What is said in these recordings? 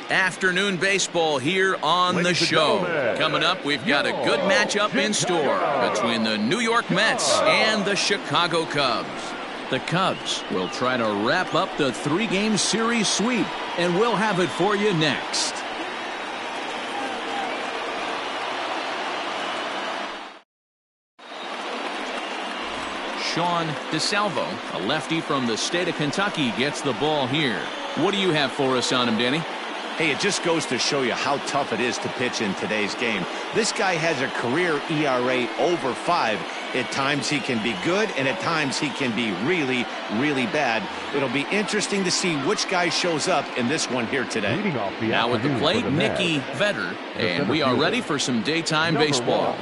Afternoon baseball here on the show. Coming up, we've got a good matchup in store between the New York Mets and the Chicago Cubs. The Cubs will try to wrap up the 3-game series sweep, and we'll have it for you next. Sean DeSalvo, a lefty from the state of Kentucky, gets the ball here. What do you have for us on him, Danny? Hey, it just goes to show you how tough it is to pitch in today's game. This guy has a career ERA over 5. At times he can be good, and at times he can be really, really bad. It'll be interesting to see which guy shows up in this one here today. Now at the plate, Nicky Vetter, and we are ready for some daytime baseball.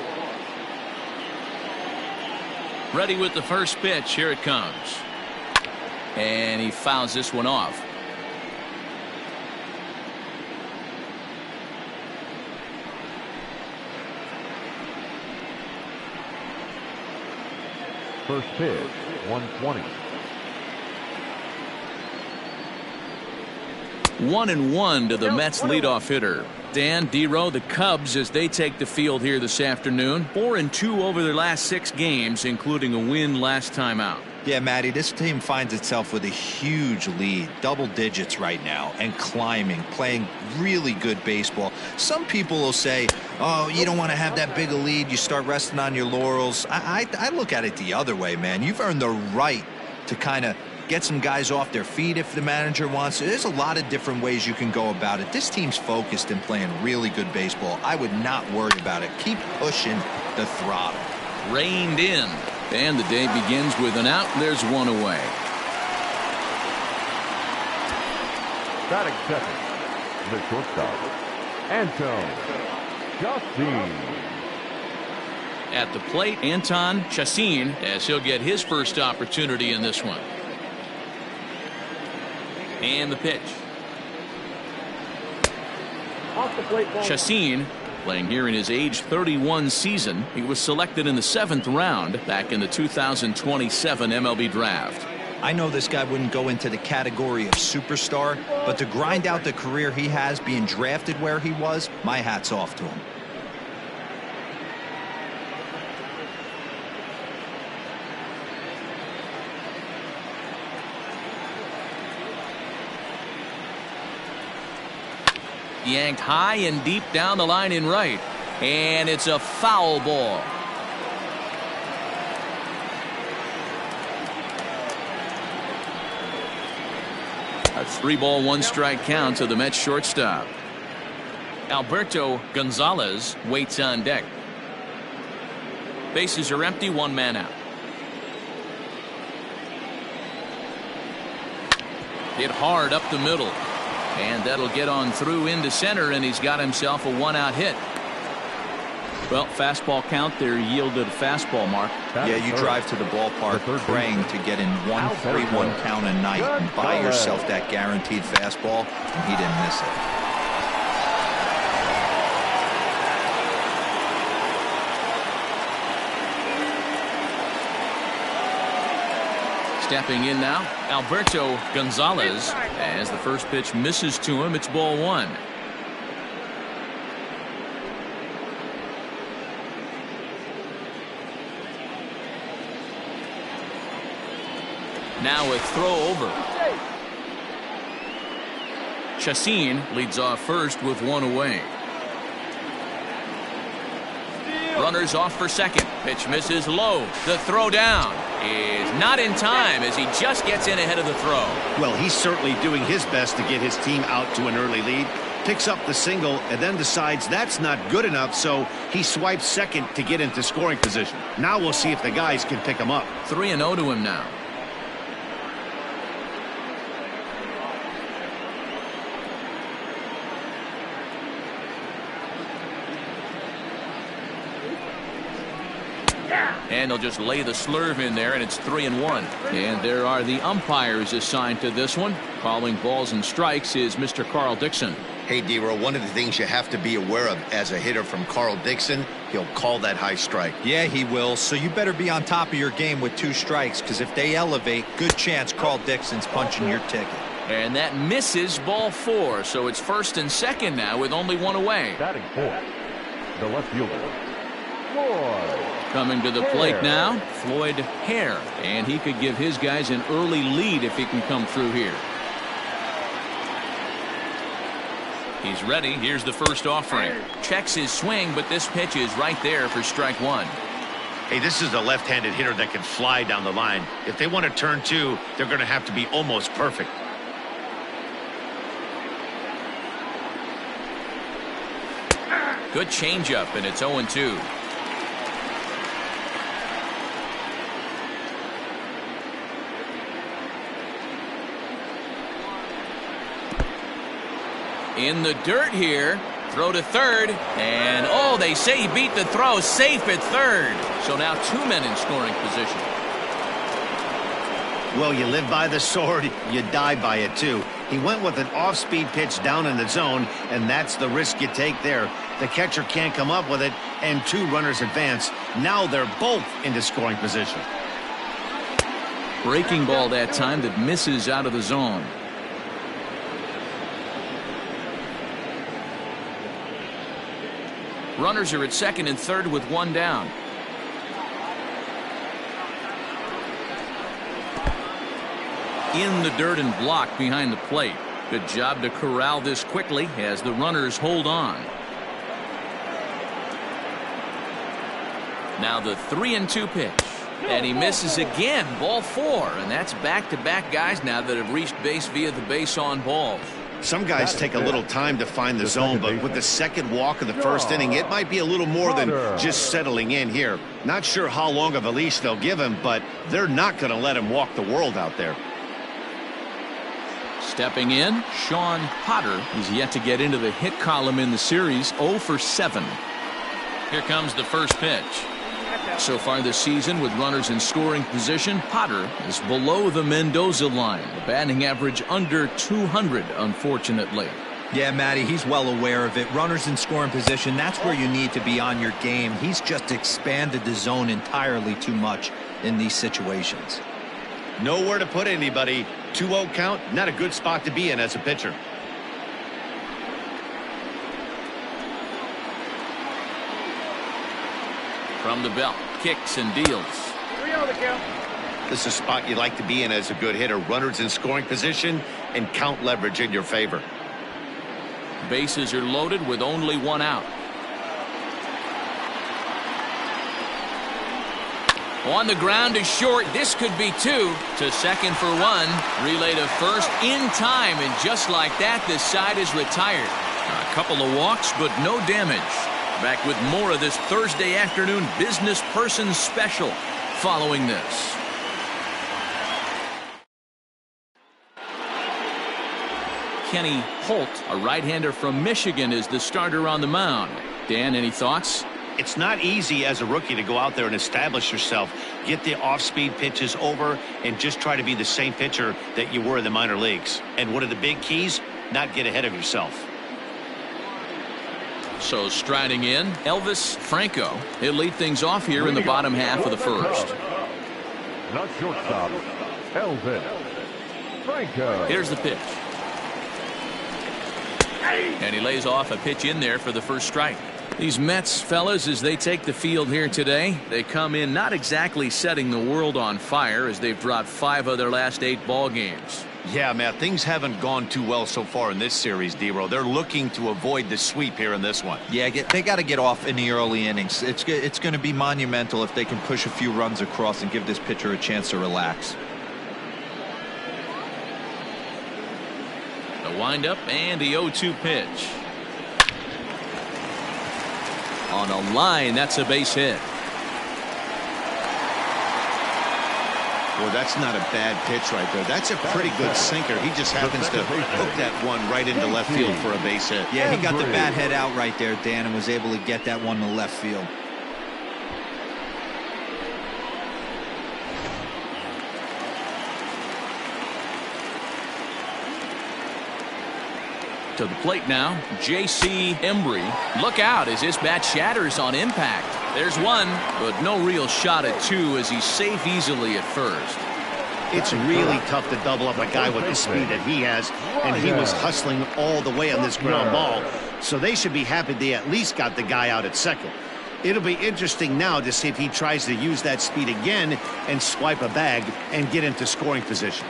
Ready with the first pitch. Here it comes. And he fouls this one off. First pitch, 120. 1-1 to the Mets leadoff hitter. Dan, D-Row, the Cubs, as they take the field here this afternoon, 4-2 over their last 6 games, including a win last time out. Yeah, Matty, this team finds itself with a huge lead, double digits right now, and climbing, playing really good baseball. Some people will say, oh, you don't want to have that big a lead, you start resting on your laurels. I look at it the other way, man. You've earned the right to kind of get some guys off their feet if the manager wants to. There's a lot of different ways you can go about it. This team's focused and playing really good baseball. I would not worry about it. Keep pushing the throttle. Reined in. And the day begins with an out. There's one away. Batting second, the shortstop, Anton Chacin. At the plate, Anton Chacin, as he'll get his first opportunity in this one. And the pitch. Off the plate, Chacin, playing here in his age 31 season. He was selected in the 7th round back in the 2027 MLB draft. I know this guy wouldn't go into the category of superstar, but to grind out the career he has being drafted where he was, my hat's off to him. Yanked high and deep down the line in right. And it's a foul ball. A 3-ball, 1-strike count to the Mets shortstop. Alberto Gonzalez waits on deck. Bases are empty, 1 man out. Hit hard up the middle. And that'll get on through into center, and he's got himself a 1-out hit. Well, fastball count there yielded a fastball mark. Yeah, you drive to the ballpark praying to get in 1-3-1 count a night and buy yourself that guaranteed fastball, and he didn't miss it. Stepping in now, Alberto Gonzalez. As the first pitch misses to him, it's ball 1. Now a throw over. Chacin leads off first with 1 away. Runners off for second. Pitch misses low. The throw down is not in time as he just gets in ahead of the throw. Well, he's certainly doing his best to get his team out to an early lead. Picks up the single and then decides that's not good enough, so he swipes second to get into scoring position. Now we'll see if the guys can pick him up. 3-0 to him now. And they'll just lay the slurve in there, and it's 3-1. And there are the umpires assigned to this one. Calling balls and strikes is Mr. Carl Dixon. Hey, D-Row, one of the things you have to be aware of as a hitter from Carl Dixon, he'll call that high strike. Yeah, he will. So you better be on top of your game with 2 strikes, because if they elevate, good chance Carl Dixon's punching your ticket. And that misses ball 4. So it's first and second now with only one away. Batting fourth, the left fielder, Floyd. Coming to the plate now, Floyd Hare. And he could give his guys an early lead if he can come through here. He's ready. Here's the first offering. Checks his swing, but this pitch is right there for strike 1. Hey, this is a left-handed hitter that can fly down the line. If they want to turn 2, they're going to have to be almost perfect. Good changeup, and it's 0-2. In the dirt here. Throw to third. And, oh, they say he beat the throw. Safe at third. So now 2 men in scoring position. Well, you live by the sword, you die by it, too. He went with an off-speed pitch down in the zone, and that's the risk you take there. The catcher can't come up with it, and 2 runners advance. Now they're both into scoring position. Breaking ball that time that misses out of the zone. Runners are at second and third with 1 down. In the dirt and blocked behind the plate. Good job to corral this quickly as the runners hold on. Now the 3-2 pitch. And he misses again. Ball 4. And that's back-to-back guys now that have reached base via the base on balls. Some guys take a little time to find the zone, but with the second walk of the first inning, it might be a little more than just settling in here. Not sure how long of a leash they'll give him, but they're not going to let him walk the world out there. Stepping in, Sean Potter. He's yet to get into the hit column in the series, 0 for 7. Here comes the first pitch. So far this season, with runners in scoring position, Potter is below the Mendoza line. The batting average under 200, unfortunately. Yeah, Matty, he's well aware of it. Runners in scoring position, that's where you need to be on your game. He's just expanded the zone entirely too much in these situations. Nowhere to put anybody. 2-0 count, not a good spot to be in as a pitcher. From the belt, kicks and deals. 3-0 the count. This is a spot you like to be in as a good hitter. Runners in scoring position and count leverage in your favor. Bases are loaded with only 1 out. On the ground is short. This could be 2. To second for 1. Relay to first in time. And just like that, this side is retired. A couple of walks, but no damage. Back with more of this Thursday afternoon business person special following this. Kenny Holt, a right-hander from Michigan, is the starter on the mound. Dan, any thoughts? It's not easy as a rookie to go out there and establish yourself, get the off-speed pitches over, and just try to be the same pitcher that you were in the minor leagues. And one of the big keys, not get ahead of yourself. So striding in, Elvis Franco. He'll lead things off here in the bottom half of the first. Not shortstop, Elvis Franco. Here's the pitch. And he lays off a pitch in there for the first strike. These Mets fellas, as they take the field here today, they come in not exactly setting the world on fire as they've dropped 5 of their last 8 ball games. Yeah, Matt, things haven't gone too well so far in this series, D-Row. They're looking to avoid the sweep here in this one. Yeah, they got to get off in the early innings. It's going to be monumental if they can push a few runs across and give this pitcher a chance to relax. The windup and the 0-2 pitch. On a line, that's a base hit. Well, that's not a bad pitch right there. That's a pretty good sinker. He just happens to hook that one right into left field for a base hit. Yeah, he got the bat head out right there, Dan, and was able to get that one to left field. To the plate now, J.C. Embry. Look out as this bat shatters on impact. There's 1, but no real shot at 2 as he's safe easily at first. It's really tough to double up a guy with the speed that he has, and he was hustling all the way on this ground ball. So they should be happy they at least got the guy out at second. It'll be interesting now to see if he tries to use that speed again and swipe a bag and get into scoring position.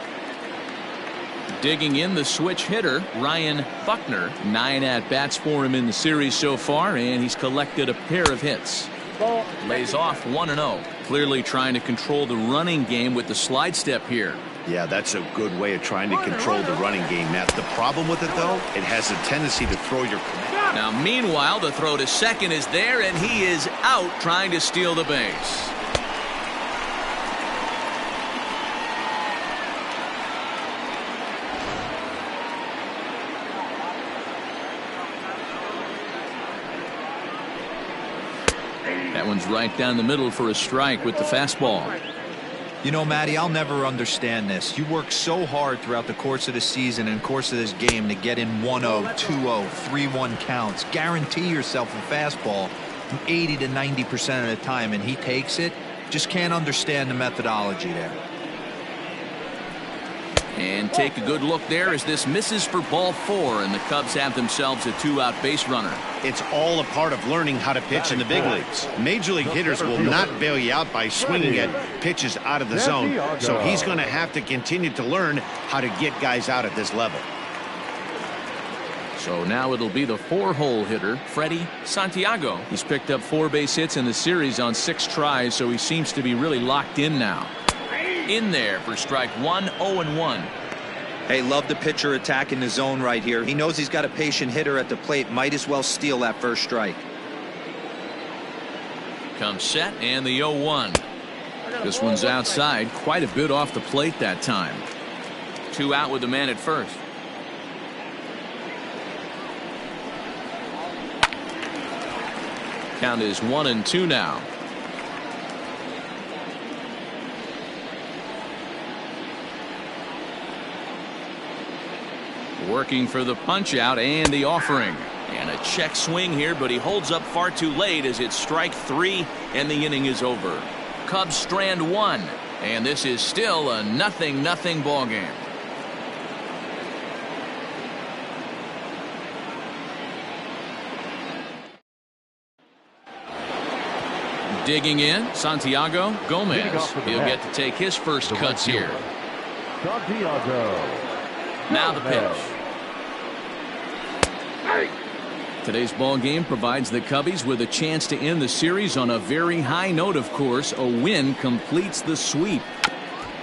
Digging in, the switch hitter, Ryan Buckner. 9 at-bats for him in the series so far, and he's collected a pair of hits. Lays off 1-0. Clearly trying to control the running game with the slide step here. Yeah, that's a good way of trying to control the running game, Matt. The problem with it, though, it has a tendency to throw your command. Now, meanwhile, the throw to second is there, and he is out trying to steal the base. That one's right down the middle for a strike with the fastball. You know, Matty, I'll never understand this. You work so hard throughout the course of the season and course of this game to get in 1-0, 2-0, 3-1 counts. Guarantee yourself a fastball 80 to 90% of the time, and he takes it. Just can't understand the methodology there. And take a good look there as this misses for ball 4, and the Cubs have themselves a 2-out base runner. It's all a part of learning how to pitch in the big leagues. Major league hitters will not bail you out by swinging at pitches out of the zone, so he's going to have to continue to learn how to get guys out at this level. So now it'll be the 4-hole hitter, Freddie Santiago. He's picked up 4 base hits in the series on 6 tries, so he seems to be really locked in now. In there for strike 1, 0-1. Hey, love the pitcher attacking the zone right here. He knows he's got a patient hitter at the plate. Might as well steal that first strike. Comes set and the 0-1. This one's outside, quite a bit off the plate that time. 2 out with the man at first. Count is 1-2 now. Working for the punch out and the offering. And a check swing here, but he holds up far too late as it's strike 3 and the inning is over. Cubs strand 1, and this is still a 0-0 ball game. Digging in, Santiago Gomez. He'll get to take his first cuts here. Santiago. Now the pitch. Today's ball game provides the Cubbies with a chance to end the series on a very high note, of course. A win completes the sweep.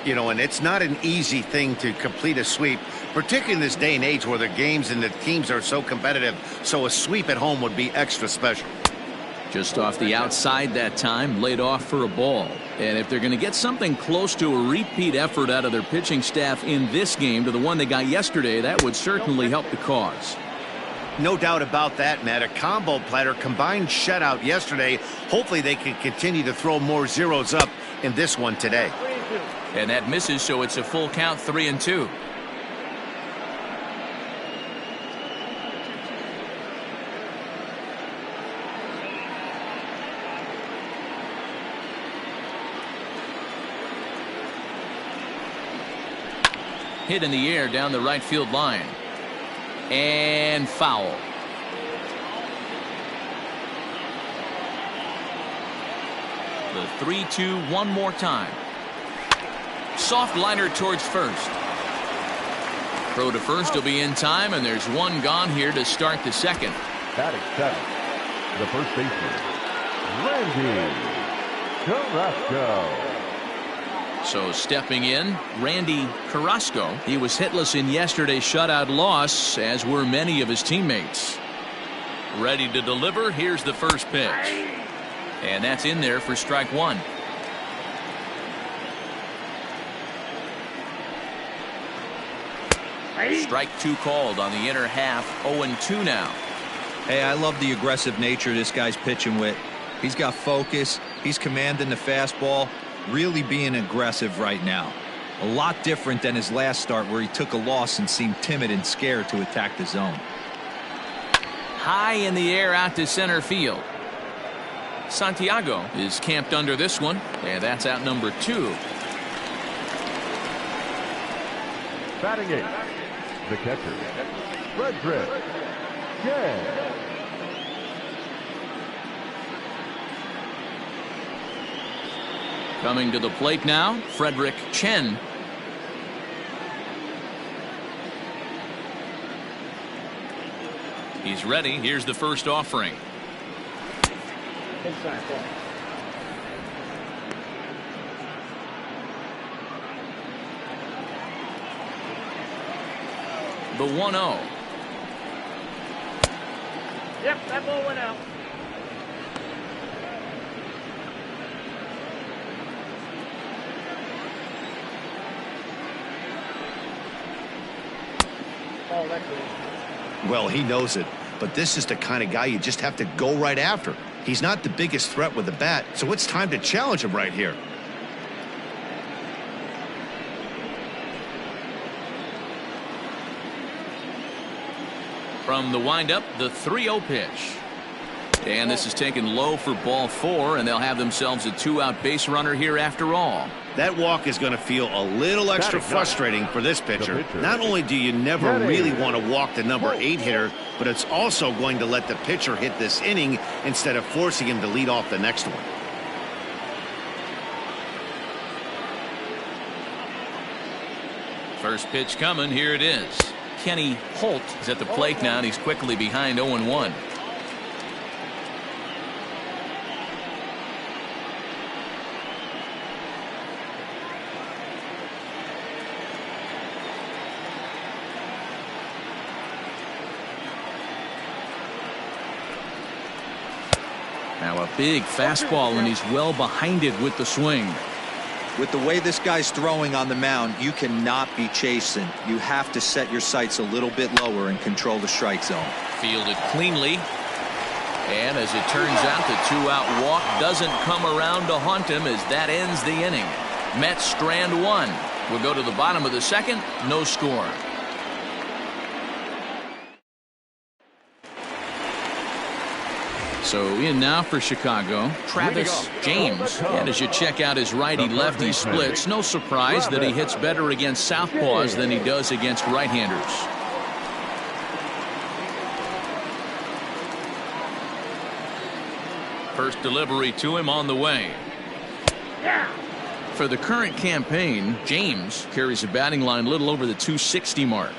You know, and it's not an easy thing to complete a sweep, particularly in this day and age where the games and the teams are so competitive. So a sweep at home would be extra special. Just off the outside that time, laid off for a ball. And if they're going to get something close to a repeat effort out of their pitching staff in this game to the one they got yesterday, that would certainly help the cause. No doubt about that, Matt. A combo platter, combined shutout yesterday. Hopefully they can continue to throw more zeros up in this one today. And that misses, so it's a full count, 3-2. Hit in the air down the right field line. And foul. The 3-2 one more time. Soft liner towards first. Throw to first will be in time, and there's one gone here to start the second. Batting 7, the first baseman, Randy Carrasco. So stepping in, Randy Carrasco. He was hitless in yesterday's shutout loss, as were many of his teammates. Ready to deliver. Here's the first pitch. And that's in there for strike 1. Strike 2 called on the inner half. 0-2 now. Hey, I love the aggressive nature this guy's pitching with. He's got focus. He's commanding the fastball. Really being aggressive right now. A lot different than his last start where he took a loss and seemed timid and scared to attack the zone. High in the air out to center field. Santiago is camped under this one, and that's out number 2. Batting 8, the catcher, Frederick Chen. Coming to the plate now, Frederick Chen. He's ready. Here's the first offering. The 1-0. Yep, that ball went out. Well, he knows it, but this is the kind of guy you just have to go right after. He's not the biggest threat with the bat, so it's time to challenge him right here. From the windup, the 3-0 pitch. And this is taken low for ball 4, and they'll have themselves a 2-out base runner here after all. That walk is going to feel a little extra frustrating for this pitcher. Not only do you never really want to walk the number 8 hitter, but it's also going to let the pitcher hit this inning instead of forcing him to lead off the next one. First pitch coming. Here it is. Kenny Holt is at the plate now, and he's quickly behind 0-1. Now a big fastball, and he's well behind it with the swing. With the way this guy's throwing on the mound, you cannot be chasing. You have to set your sights a little bit lower and control the strike zone. Fielded cleanly. And as it turns out, the 2-out walk doesn't come around to haunt him as that ends the inning. Mets strand 1. We'll go to the bottom of the second. No score. So in now for Chicago, Travis James. And as you check out his righty-lefty splits, no surprise that he hits better against southpaws than he does against right-handers. First delivery to him on the way. For the current campaign, James carries a batting line a little over the 260 mark.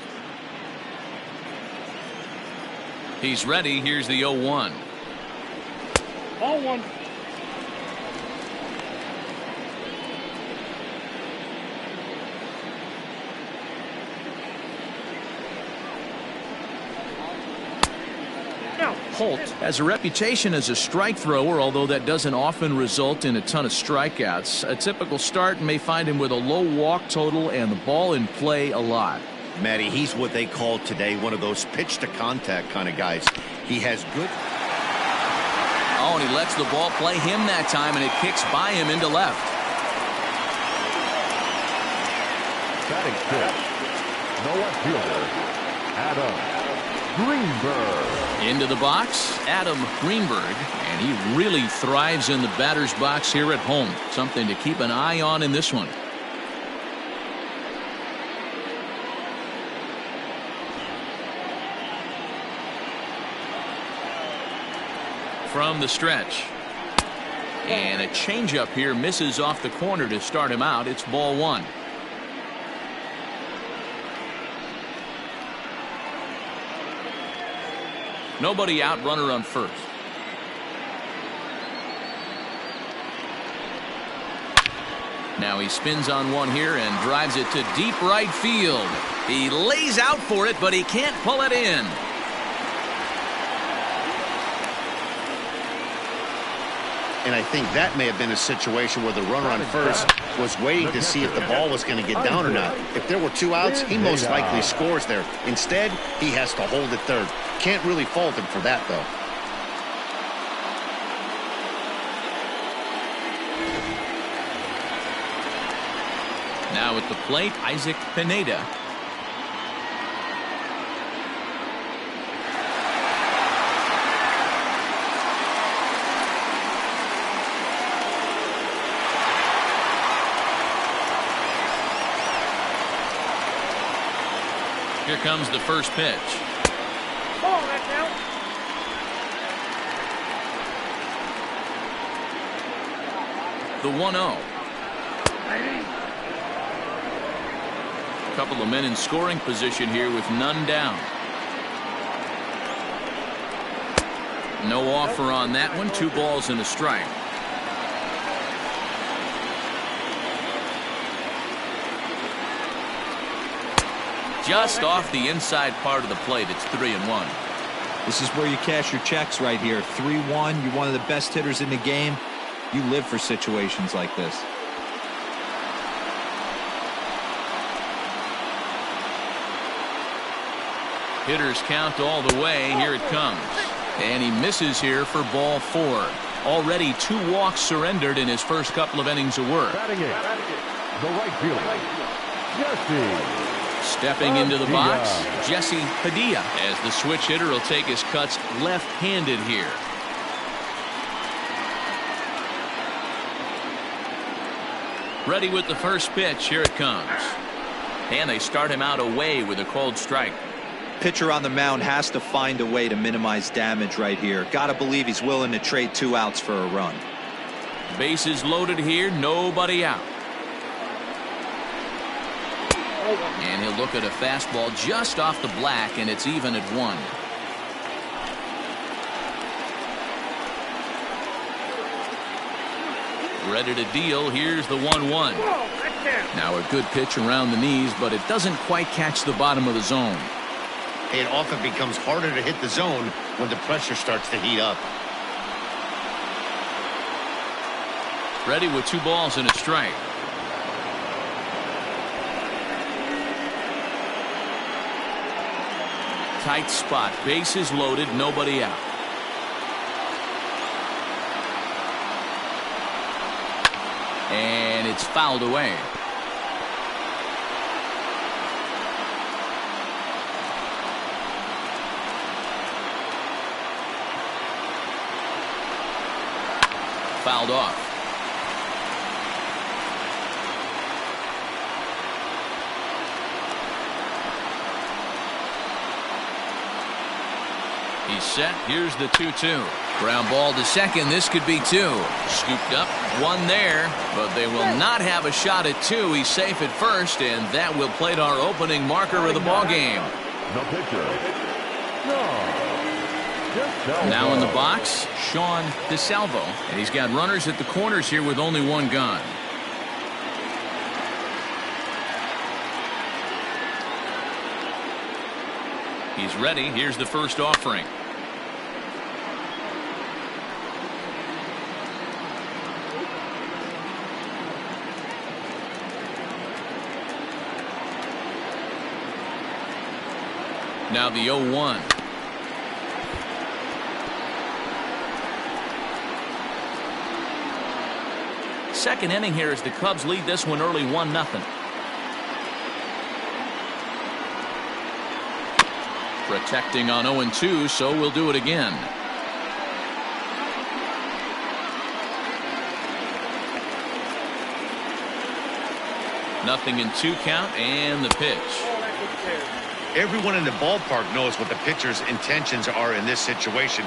He's ready. Here's the 0-1. Ball 1. Holt has a reputation as a strike thrower, although that doesn't often result in a ton of strikeouts. A typical start may find him with a low walk total and the ball in play a lot. Matty, he's what they call today one of those pitch to contact kind of guys. He has good. Oh, and he lets the ball play him that time, and it kicks by him into left. Batting 6, no left fielder, Adam Greenberg. Into the box, Adam Greenberg, and he really thrives in the batter's box here at home. Something to keep an eye on in this one. From the stretch. And a changeup here misses off the corner to start him out. It's ball 1. Nobody out, runner on first. Now he spins on one here and drives it to deep right field. He lays out for it, but he can't pull it in. And I think that may have been a situation where the runner on first was waiting to see if the ball was going to get down or not. If there were 2 outs, he most likely scores there. Instead, he has to hold it third. Can't really fault him for that, though. Now at the plate, Isaac Pineda. Here comes the first pitch. Ball, that count. The 1-0. A couple of men in scoring position here with none down. No offer on that one. 2 balls and a strike. Just off the inside part of the plate. It's 3-1. This is where you cash your checks right here. 3-1. You're one of the best hitters in the game. You live for situations like this. Hitters count all the way. Here it comes. And he misses here for ball 4. Already 2 walks surrendered in his first couple of innings of work. Batting it, the right fielder, Jesse. Stepping into the box, Jesse Padilla, as the switch hitter will take his cuts left-handed here. Ready with the first pitch. Here it comes. And they start him out away with a cold strike. Pitcher on the mound has to find a way to minimize damage right here. Gotta believe he's willing to trade 2 outs for a run. Bases loaded here, nobody out. And he'll look at a fastball just off the black, and it's even at 1. Ready to deal. Here's the 1-1. Now a good pitch around the knees, but it doesn't quite catch the bottom of the zone. It often becomes harder to hit the zone when the pressure starts to heat up. Ready with 2 balls and a strike. Tight spot. Bases loaded. Nobody out. And it's fouled away. Fouled off. He's set. Here's the 2-2. Ground ball to second. This could be 2. Scooped up. 1 there. But they will not have a shot at 2. He's safe at first. And that will plate our opening marker of the ball game. The pitcher. Now in the box, Sean DeSalvo. And he's got runners at the corners here with only 1 gone. He's ready. Here's the first offering. Now the 0-1. Second inning here as the Cubs lead this one early 1-0. Protecting on 0-2, so we'll do it again. Nothing in 2 count, and the pitch. Everyone in the ballpark knows what the pitcher's intentions are in this situation.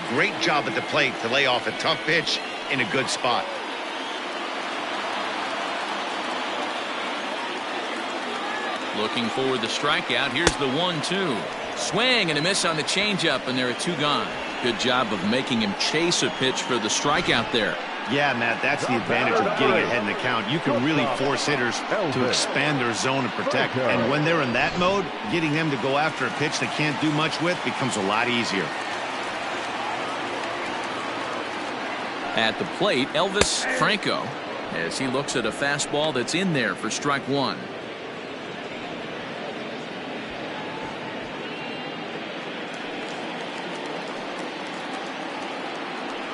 Great job at the plate to lay off a tough pitch in a good spot. Looking for the strikeout. Here's the 1-2. Swing and a miss on the changeup, and there are 2 gone. Good job of making him chase a pitch for the strikeout there. Yeah, Matt, that's the advantage of getting ahead in the count. You can really force hitters to expand their zone and protect. And when they're in that mode, getting them to go after a pitch they can't do much with becomes a lot easier. At the plate, Elvis Franco, as he looks at a fastball that's in there for strike 1.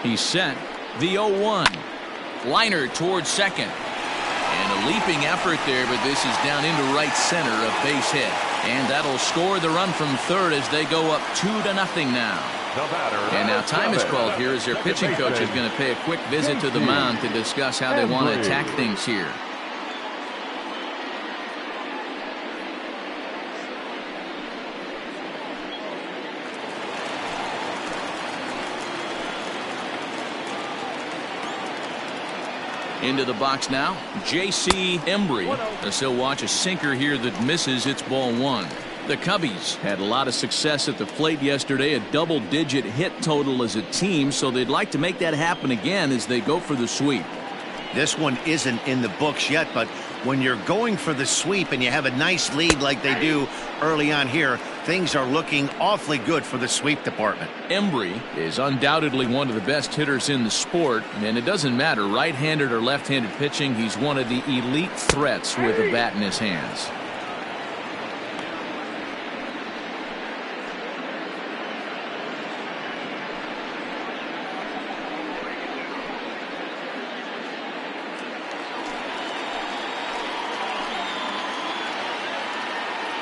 He's set. The 0-1. Liner towards second. And a leaping effort there, but this is down into right center, a base hit. And that'll score the run from third as they go up 2-0 now. And now time is called here as their pitching coach is going to pay a quick visit to the mound to discuss how they want to attack things here. Into the box now, J.C. Embry. As he'll watch a sinker here that misses. It's ball one. The Cubbies had a lot of success at the plate yesterday, a double-digit hit total as a team, so they'd like to make that happen again as they go for the sweep. This one isn't in the books yet, but when you're going for the sweep and you have a nice lead like they do early on here, things are looking awfully good for the sweep department. Embry is undoubtedly one of the best hitters in the sport, and it doesn't matter right-handed or left-handed pitching. He's one of the elite threats with a bat in his hands.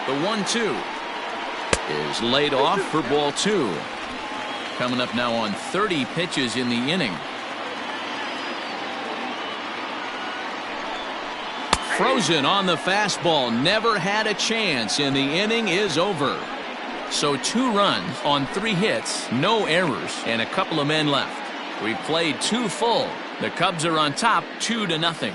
The 1-2 is laid off for ball two. Coming up now on 30 pitches in the inning. Frozen on the fastball. Never had a chance, and the inning is over. So 2 runs on 3 hits, no errors, and a couple of men left. We've played 2 full. The Cubs are on top 2-0.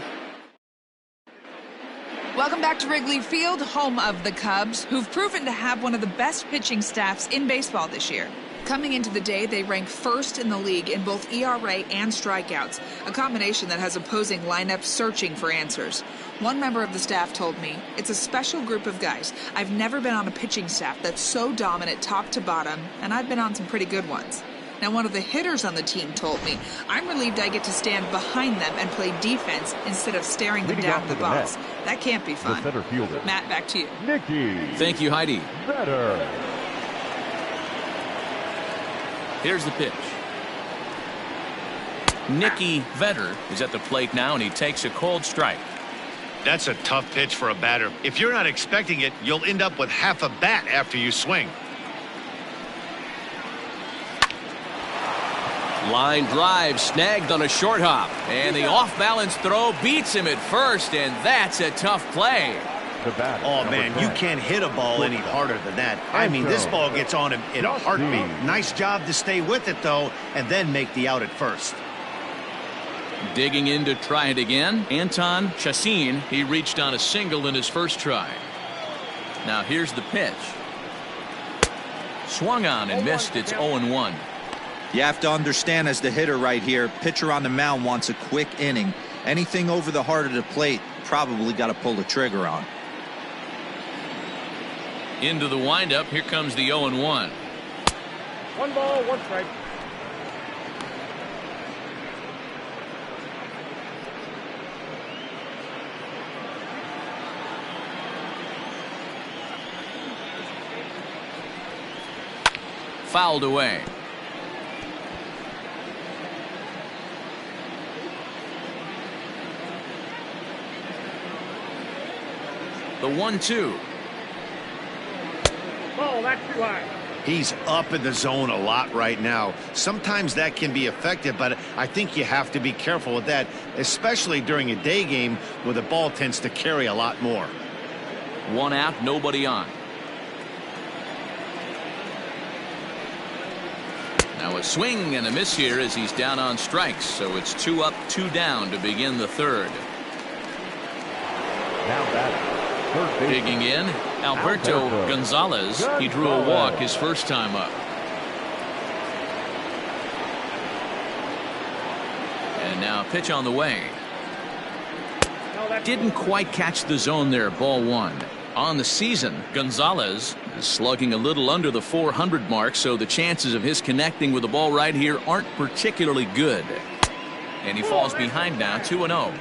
Welcome back to Wrigley Field, home of the Cubs, who've proven to have one of the best pitching staffs in baseball this year. Coming into the day, they rank first in the league in both ERA and strikeouts, a combination that has opposing lineups searching for answers. One member of the staff told me, "It's a special group of guys. I've never been on a pitching staff that's so dominant top to bottom, and I've been on some pretty good ones." Now, one of the hitters on the team told me, "I'm relieved I get to stand behind them and play defense instead of staring them down the box. That can't be fun." The center fielder. Matt, back to you. Nicky. Thank you, Heidi. Vetter. Here's the pitch. Nicky Vetter is at the plate now, and he takes a cold strike. That's a tough pitch for a batter. If you're not expecting it, you'll end up with half a bat after you swing. Line drive snagged on a short hop, and the off-balance throw beats him at first, and that's a tough play. Oh, man, you can't hit a ball any harder than that. I mean, this ball gets on him in a heartbeat. Nice job to stay with it, though, and then make the out at first. Digging in to try it again, Anton Chacin. He reached on a single in his first try. Now here's the pitch. Swung on and missed. It's 0-1. You have to understand, as the hitter right here, pitcher on the mound wants a quick inning. Anything over the heart of the plate, probably got to pull the trigger on. Into the windup. Here comes the 0-1. 1 ball, 1 strike. Fouled away. The 1-2. Oh, that's too high. He's up in the zone a lot right now. Sometimes that can be effective, but I think you have to be careful with that, especially during a day game where the ball tends to carry a lot more. 1 out, nobody on. Now a swing and a miss here as he's down on strikes, so it's 2 up, 2 down to begin the third. Now batting. Digging in, Alberto Gonzalez. He drew a walk his first time up. And now pitch on the way. Didn't quite catch the zone there. Ball 1. On the season, Gonzalez is slugging a little under the 400 mark, so the chances of his connecting with the ball right here aren't particularly good. And he falls behind now, 2-0.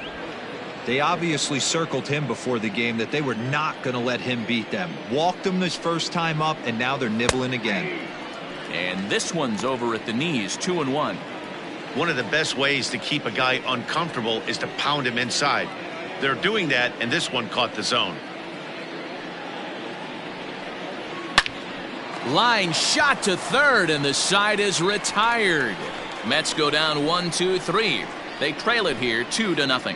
They obviously circled him before the game that they were not going to let him beat them. Walked him his first time up, and now they're nibbling again. And this one's over at the knees, 2-1. One of the best ways to keep a guy uncomfortable is to pound him inside. They're doing that, and this one caught the zone. Line shot to third, and the side is retired. Mets go down 1-2-3. They trail it here 2-0.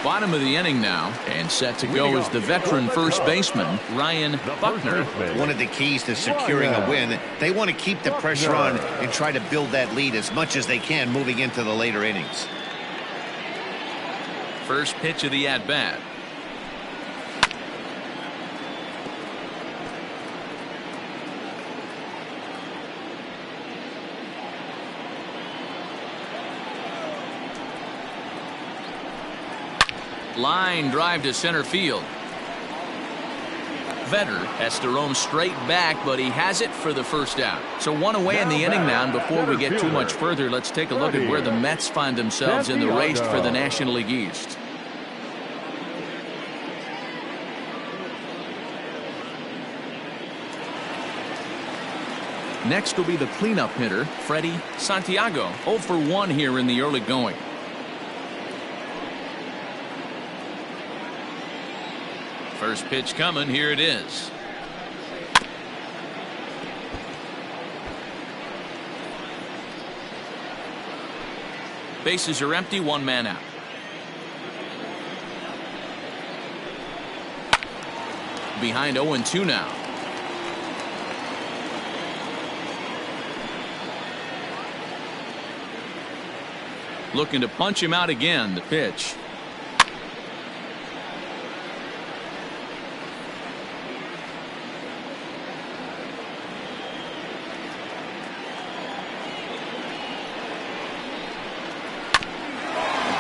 Bottom of the inning now, and set to go is the veteran first baseman, Ryan Buckner. One of the keys to securing a win, they want to keep the pressure on and try to build that lead as much as they can moving into the later innings. First pitch of the at-bat. Line drive to center field. Vetter has to roam straight back, but he has it for the first out. So one away in the inning now, and before we get too much further, let's take a look at where the Mets find themselves in the race for the National League East. Next will be the cleanup hitter, Freddie Santiago. 0 for 1 here in the early going. First pitch coming. Here it is. Bases are empty. One man out. Behind 0-2 now. Looking to punch him out again. The pitch.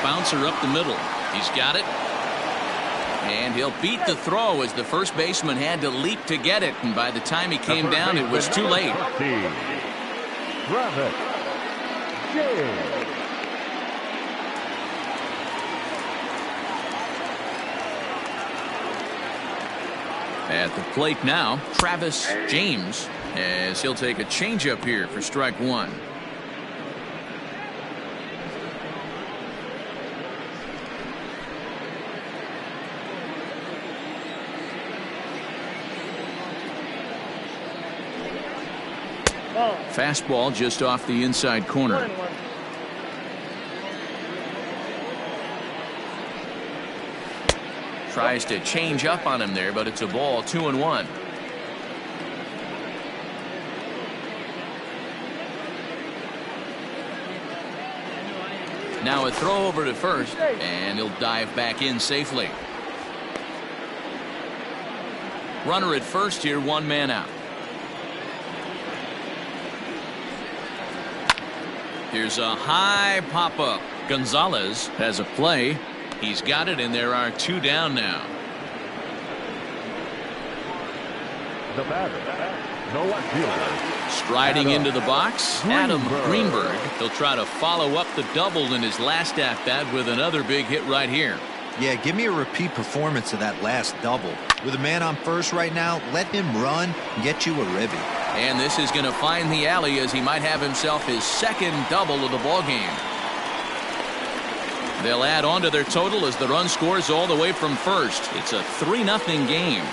Bouncer up the middle. He's got it. And he'll beat the throw as the first baseman had to leap to get it. And by the time he came down, it was too late. At the plate now, Travis James, as he'll take a changeup here for strike one. Fastball just off the inside corner. Tries to change up on him there, but it's a ball. 2-1. Now a throw over to first, and he'll dive back in safely. Runner at first here, one man out. Here's a high pop-up. Gonzalez has a play. He's got it, and there are two down now. The batter, no outfielder. Striding into the box, Adam Greenberg. He'll try to follow up the double in his last at-bat with another big hit right here. Yeah, give me a repeat performance of that last double. With a man on first right now, let him run and get you a ribby. And this is going to find the alley as he might have himself his second double of the ball game. They'll add on to their total as the run scores all the way from first. It's a 3-0 game.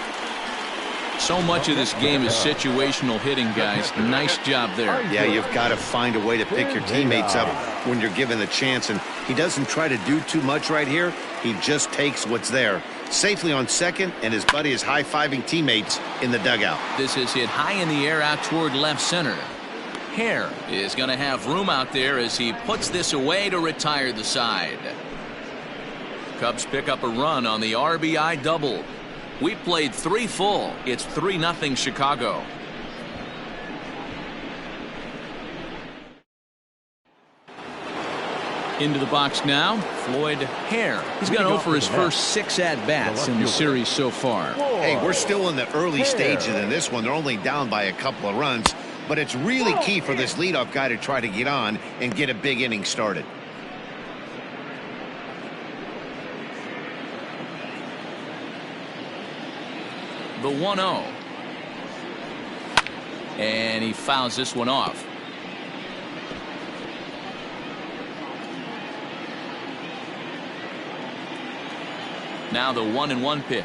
So much of this game is situational hitting, guys. Nice job there. Yeah, you've got to find a way to pick your teammates up when you're given the chance, and he doesn't try to do too much right here. He just takes what's there. Safely on second, and his buddy is high-fiving teammates in the dugout. This is hit high in the air out toward left center. Hare is going to have room out there as he puts this away to retire the side. Cubs pick up a run on the RBI double. We played 3 full. It's 3-0 Chicago. Into the box now, Floyd Hare. He's gone 0 for his first 6 at-bats in the series so far. Hey, we're still in the early stages in this one. They're only down by a couple of runs, but it's really key for this leadoff guy to try to get on and get a big inning started. The 1-0. And he fouls this one off. Now the 1-1 pitch.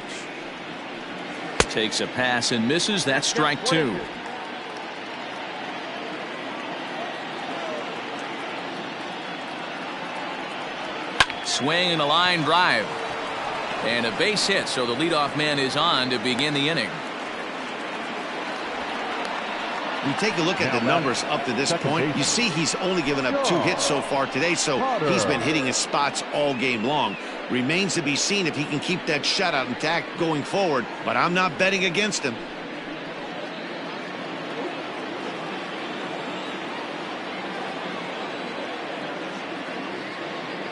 Takes a pass and misses. That's strike 2. Swing and a line drive. And a base hit, so the leadoff man is on to begin the inning. You take a look at the numbers up to this point, you see he's only given up 2 hits so far today, so he's been hitting his spots all game long. Remains to be seen if he can keep that shutout intact going forward, but I'm not betting against him.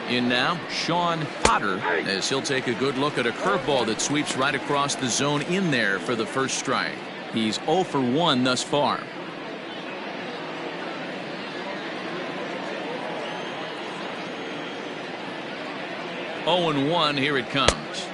In now, Sean Potter, as he'll take a good look at a curveball that sweeps right across the zone in there for the first strike. He's 0 for 1 thus far. Oh and 1, here it comes.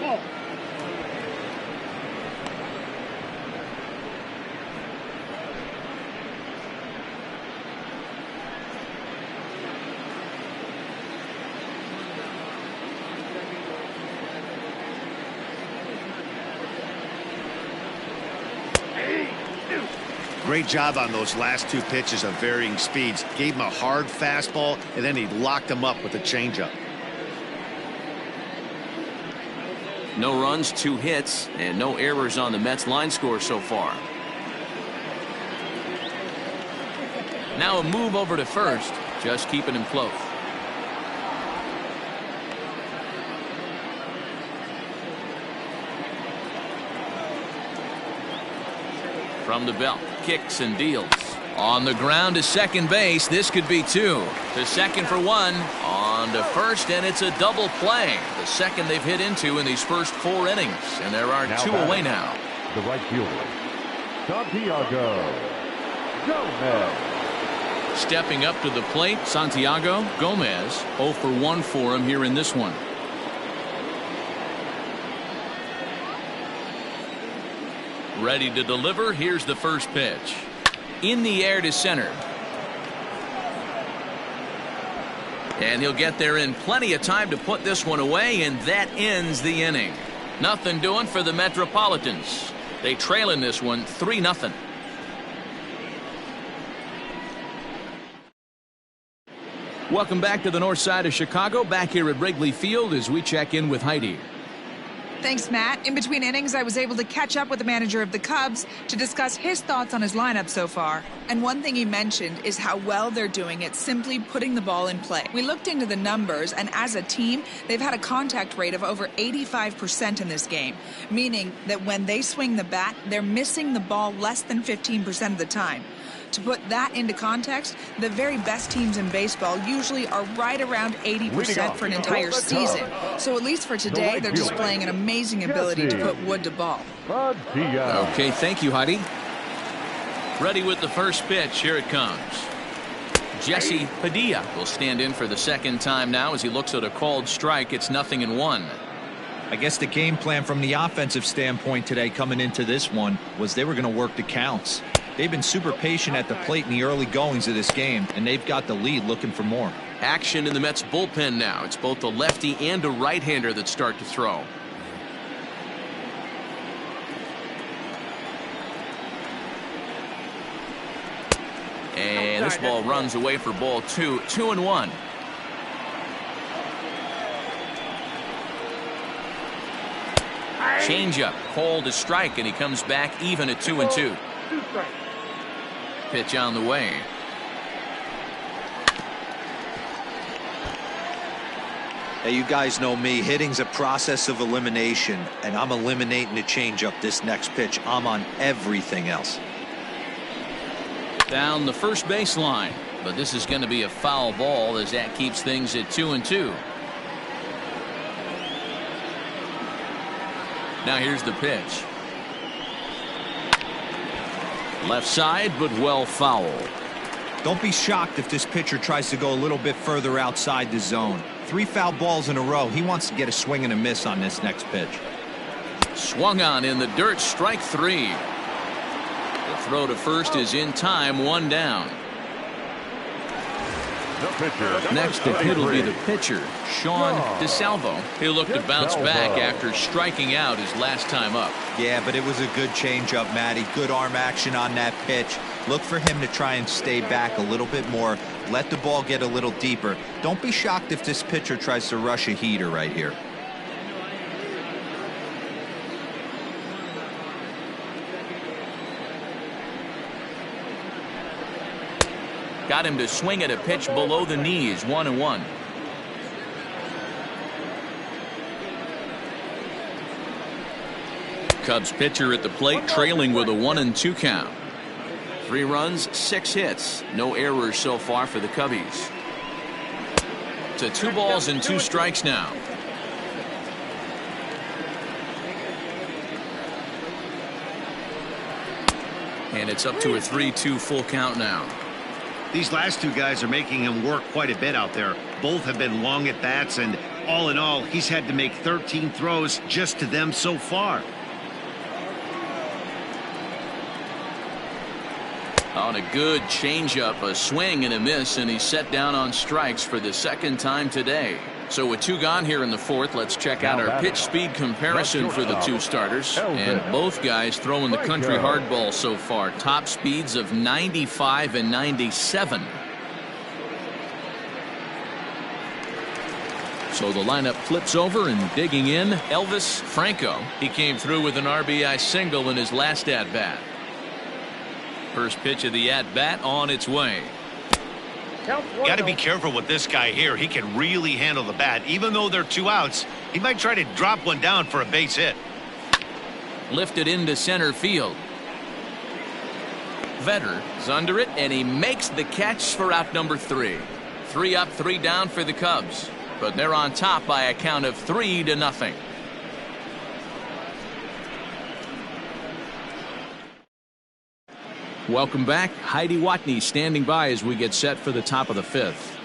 Great job on those last 2 pitches of varying speeds. Gave him a hard fastball, and then he locked him up with a changeup. No runs, 2 hits, and no errors on the Mets line score so far. Now a move over to first, just keeping him close. From the belt, kicks and deals. On the ground to second base, this could be 2. To second for 1. On to first, and it's a double play. The second they've hit into in these first 4 innings, and there are 2 away now. The right fielder, Santiago Gomez. Stepping up to the plate, Santiago Gomez. 0 for 1 for him here in this one. Ready to deliver. Here's the first pitch. In the air to center. And he'll get there in plenty of time to put this one away, and that ends the inning. Nothing doing for the Metropolitans. They trail in this one 3-0. Welcome back to the north side of Chicago, back here at Wrigley Field as we check in with Heidi. Thanks, Matt. In between innings, I was able to catch up with the manager of the Cubs to discuss his thoughts on his lineup so far. And one thing he mentioned is how well they're doing at simply putting the ball in play. We looked into the numbers, and as a team, they've had a contact rate of over 85% in this game, meaning that when they swing the bat, they're missing the ball less than 15% of the time. To put that into context, the very best teams in baseball usually are right around 80% for an entire season. So at least for today, they're displaying an amazing ability to put wood to ball. Okay, thank you, Heidi. Ready with the first pitch. Here it comes. Jesse Padilla will stand in for the second time now as he looks at a called strike. It's 0-1. I guess the game plan from the offensive standpoint today coming into this one was they were going to work the counts. They've been super patient at the plate in the early goings of this game, and they've got the lead looking for more. Action in the Mets bullpen now. It's both a lefty and a right-hander that start to throw. And this ball runs away for ball 2. 2-1. Changeup called a strike, and he comes back even at 2-2. Pitch on the way. Hey, you guys know me. Hitting's a process of elimination, and I'm eliminating the changeup this next pitch. I'm on everything else. Down the first baseline, but this is going to be a foul ball as that keeps things at 2-2. Now here's the pitch. Left side, but well foul. Don't be shocked if this pitcher tries to go a little bit further outside the zone. 3 foul balls in a row. He wants to get a swing and a miss on this next pitch. Swung on in the dirt, strike 3. The throw to first is in time, 1 down. Next to hit will be the pitcher, Sean DeSalvo. He'll look to bounce back after striking out his last time up. Yeah, but it was a good changeup, Matty. Good arm action on that pitch. Look for him to try and stay back a little bit more. Let the ball get a little deeper. Don't be shocked if this pitcher tries to rush a heater right here. got him to swing at a pitch below the knees. 1-1. Cubs pitcher at the plate, trailing with a 1-2 count. 3 runs, 6 hits. No errors so far for the Cubbies. To 2 balls and 2 strikes now. And it's up to a 3-2 full count now. These last 2 guys are making him work quite a bit out there. Both have been long at bats, and all in all, he's had to make 13 throws just to them so far. On a good changeup, a swing and a miss, and he's set down on strikes for the 2nd time today. So with 2 gone here in the 4th, let's check out our pitch speed comparison for the 2 starters. And both guys throwing the country hardball so far. Top speeds of 95 and 97. So the lineup flips over, and digging in, Elvis Franco. He came through with an RBI single in his last at-bat. First pitch of the at-bat on its way. You got to be careful with this guy here. He can really handle the bat. Even though they're 2 outs, he might try to drop one down for a base hit. Lifted into center field. Vetter is under it, and he makes the catch for out number 3. 3 up, 3 down for the Cubs. But they're on top by a count of 3-0. Welcome back. Heidi Watney standing by as we get set for the top of the 5th.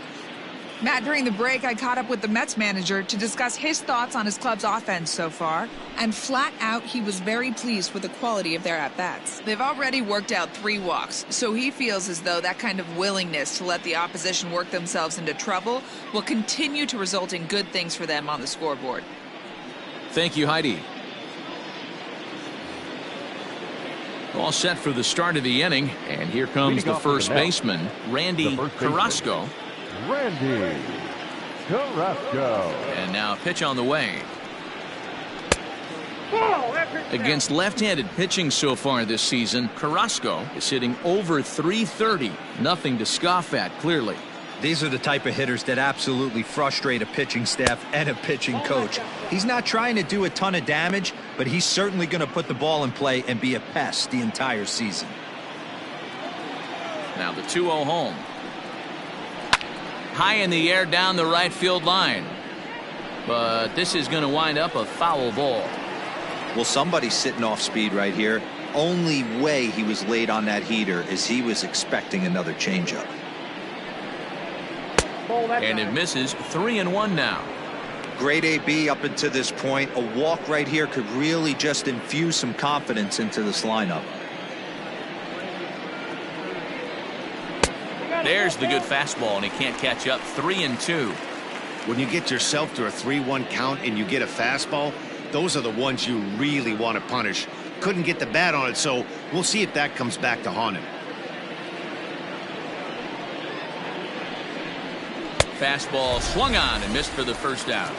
Matt, during the break, I caught up with the Mets manager to discuss his thoughts on his club's offense so far. And flat out, he was very pleased with the quality of their at-bats. They've already worked out 3 walks, so he feels as though that kind of willingness to let the opposition work themselves into trouble will continue to result in good things for them on the scoreboard. Thank you, Heidi. All set for the start of the inning, and here comes the first baseman, Randy Carrasco. Randy Carrasco. And now a pitch on the way. Against left-handed pitching so far this season, Carrasco is hitting over .330. Nothing to scoff at, clearly. These are the type of hitters that absolutely frustrate a pitching staff and a pitching coach. He's not trying to do a ton of damage, but he's certainly going to put the ball in play and be a pest the entire season. Now the 2-0 home. High in the air down the right field line. But this is going to wind up a foul ball. Well, somebody's sitting off speed right here. Only way he was late on that heater is he was expecting another changeup. And it misses. 3-1 now. Great AB up until this point. A walk right here could really just infuse some confidence into this lineup. There's the good fastball, and he can't catch up. 3-2. When you get yourself to a 3-1 count and you get a fastball, those are the ones you really want to punish. Couldn't get the bat on it, so we'll see if that comes back to haunt him. Fastball swung on and missed for the first out.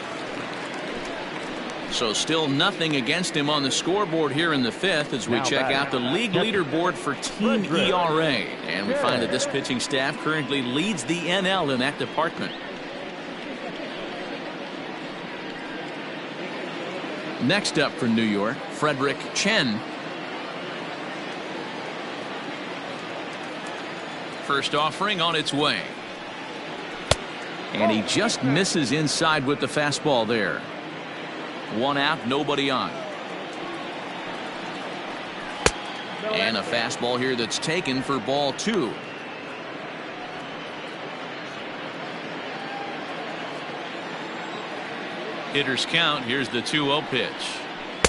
So still nothing against him on the scoreboard here in the 5th as we check out the league leaderboard for team ERA. And we find that this pitching staff currently leads the NL in that department. Next up for New York, Frederick Chen. First offering on its way. And he just misses inside with the fastball there. 1 out, nobody on. And a fastball here that's taken for ball 2. Hitters count. Here's the 2-0 pitch.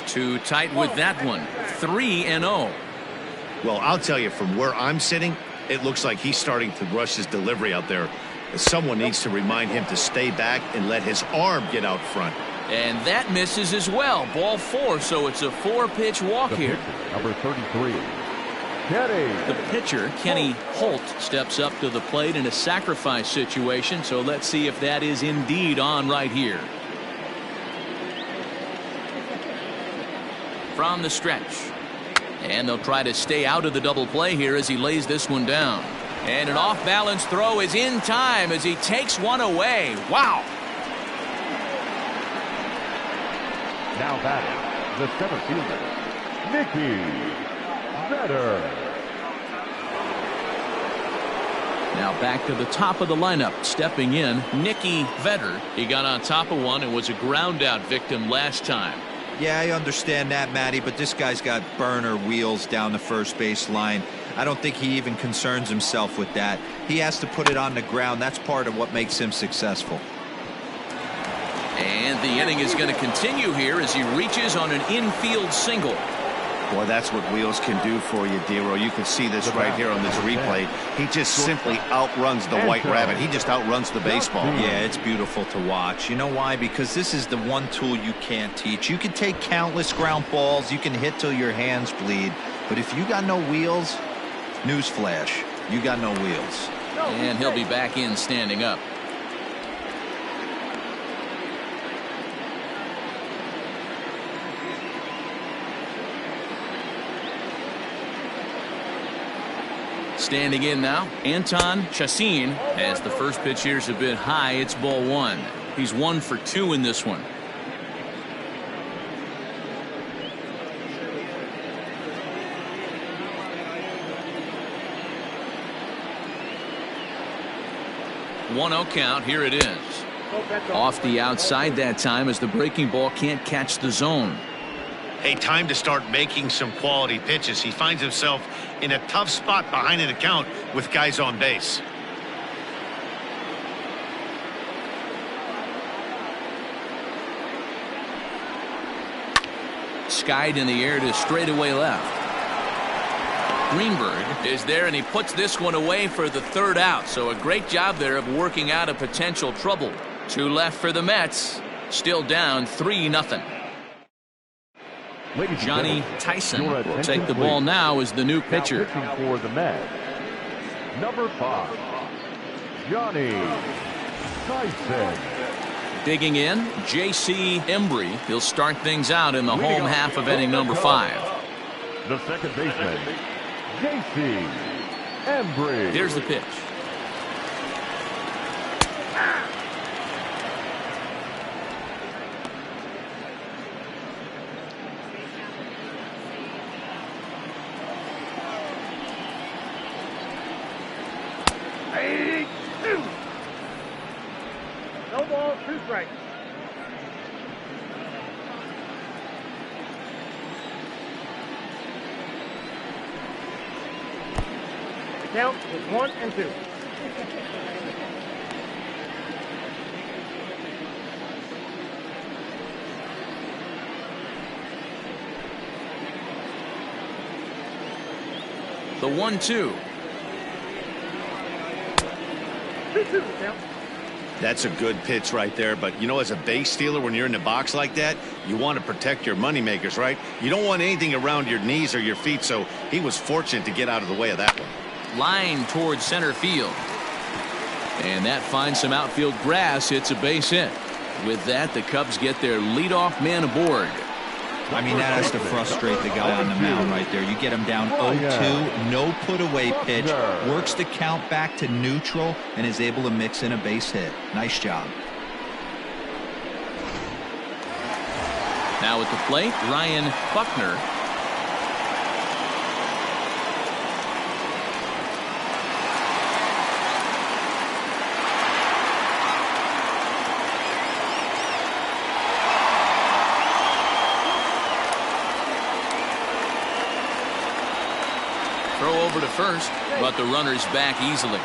Too tight with that one. 3-0. Well, I'll tell you, from where I'm sitting, it looks like he's starting to rush his delivery out there. Someone needs to remind him to stay back and let his arm get out front. And that misses as well. Ball 4, so it's a 4-pitch walk here. Number 33, Kenny. The pitcher, Kenny Holt, steps up to the plate in a sacrifice situation, so let's see if that is indeed on right here. From the stretch. And they'll try to stay out of the double play here as he lays this one down. And an off-balance throw is in time as he takes one away. Wow. Now batting, the center fielder, Mickey Vetter. Now back to the top of the lineup. Stepping in, Mickey Vetter. He got on top of one and was a ground out victim last time. Yeah, I understand that, Matty, but this guy's got burner wheels down the first base line. I don't think he even concerns himself with that. He has to put it on the ground. That's part of what makes him successful. And the inning is going to continue here as he reaches on an infield single. Boy, that's what wheels can do for you, Dero. You can see this right here on this replay. He just simply outruns the white rabbit. He just outruns the baseball. Yeah, it's beautiful to watch. You know why? Because this is the one tool you can't teach. You can take countless ground balls. You can hit till your hands bleed. But if you got no wheels, newsflash, you got no wheels. And he'll be back in standing up. Standing in now, Anton Chacin. As the first pitch here's a bit high, it's ball one. He's 1 for 2 in this one. One 0 count. Here it is. Off the outside that time as the breaking ball can't catch the zone. Hey, time to start making some quality pitches. He finds himself in a tough spot behind an account with guys on base. Skied in the air to straightaway left. Greenberg is there, and he puts this one away for the third out. So a great job there of working out a potential trouble. 2 left for the Mets. Still down 3-0. Johnny Tyson will take the ball now as the new pitcher. Now pitching for the Mets, number 5, Johnny Tyson. Digging in, J.C. Embry. He'll start things out in the home half of inning number 5. The second baseman, J.C. Embry. Here's the pitch. No ball, 2 strikes. The count is 1 and 2. The 1-2. 2-2 the count. That's a good pitch right there, but you know, as a base stealer, when you're in the box like that, you want to protect your moneymakers, right? You don't want anything around your knees or your feet, so he was fortunate to get out of the way of that one. Line towards center field. And that finds some outfield grass. It's a base hit. With that, the Cubs get their leadoff man aboard. I mean, that has to frustrate the guy on the mound right there. You get him down 0-2, no put-away pitch, works the count back to neutral, and is able to mix in a base hit. Nice job. Now at the plate, Ryan Buckner. Throw over to first, but the runner's back easily.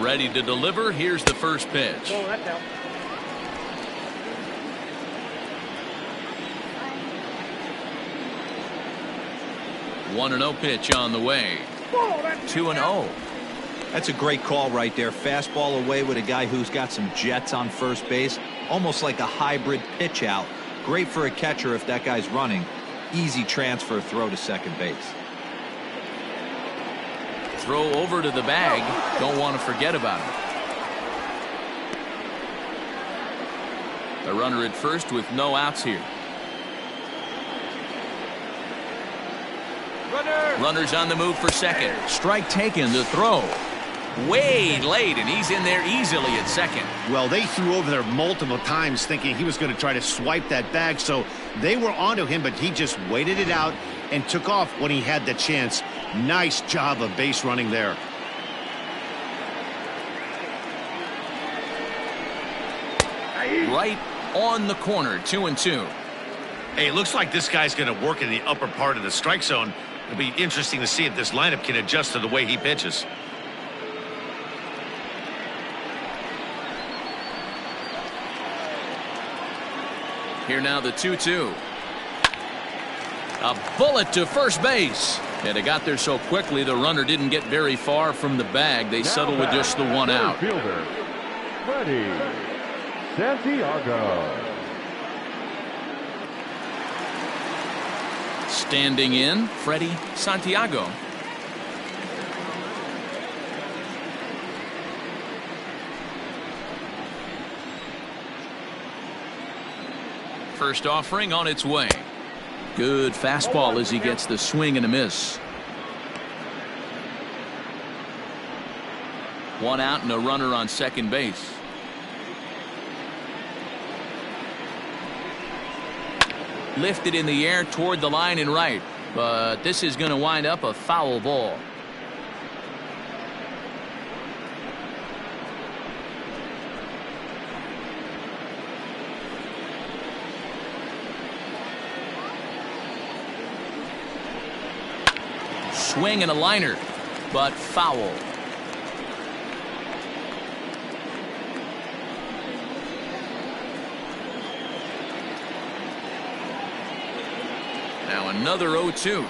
Ready to deliver. Here's the first pitch. Oh, that's out. One 1-0 pitch on the way. 2-0. That's a great call right there. Fastball away with a guy who's got some jets on first base. Almost like a hybrid pitch out. Great for a catcher if that guy's running. Easy transfer throw to second base. Throw over to the bag. Don't want to forget about it. The runner at first with no outs here. Runner's on the move for second. Strike taken, the throw. Way late, and he's in there easily at second. Well, they threw over there multiple times thinking he was going to try to swipe that bag, so they were onto him, but he just waited it out and took off when he had the chance. Nice job of base running there. Right on the corner, 2-2. Hey, it looks like this guy's going to work in the upper part of the strike zone. It'll be interesting to see if this lineup can adjust to the way he pitches. Here now the 2-2. A bullet to first base. And it got there so quickly the runner didn't get very far from the bag. They settled with just the one out. Fielder, Freddie Santiago. Standing in, Freddie Santiago. First offering on its way. Good fastball as he gets the swing and a miss. One out and a runner on second base. Lifted in the air toward the line and right, but this is going to wind up a foul ball. Swing and a liner, but foul. Now another 0-2.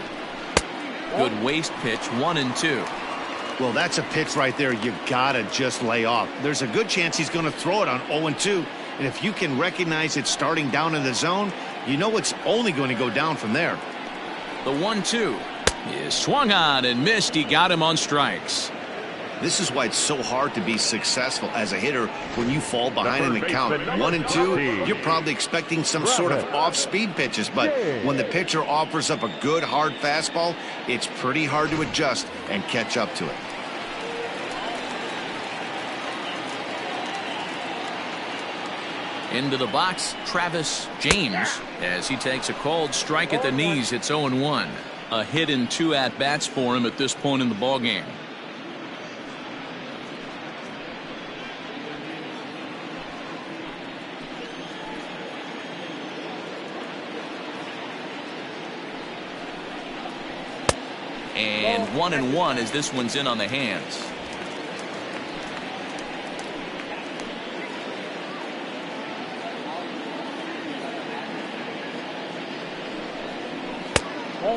Good waste pitch, 1-2. Well, that's a pitch right there you gotta just lay off. There's a good chance he's going to throw it on 0-2, and if you can recognize it starting down in the zone, you know it's only going to go down from there. The 1-2 is swung on and missed. He got him on strikes. This is why it's so hard to be successful as a hitter when you fall behind in the count. 1-2, you're probably expecting some sort of off-speed pitches, but when the pitcher offers up a good hard fastball, it's pretty hard to adjust and catch up to it. Into the box, Travis James, as he takes a called strike at the knees. It's 0-1. A hit in 2 at-bats for him at this point in the ballgame. And 1-1 as this one's in on the hands.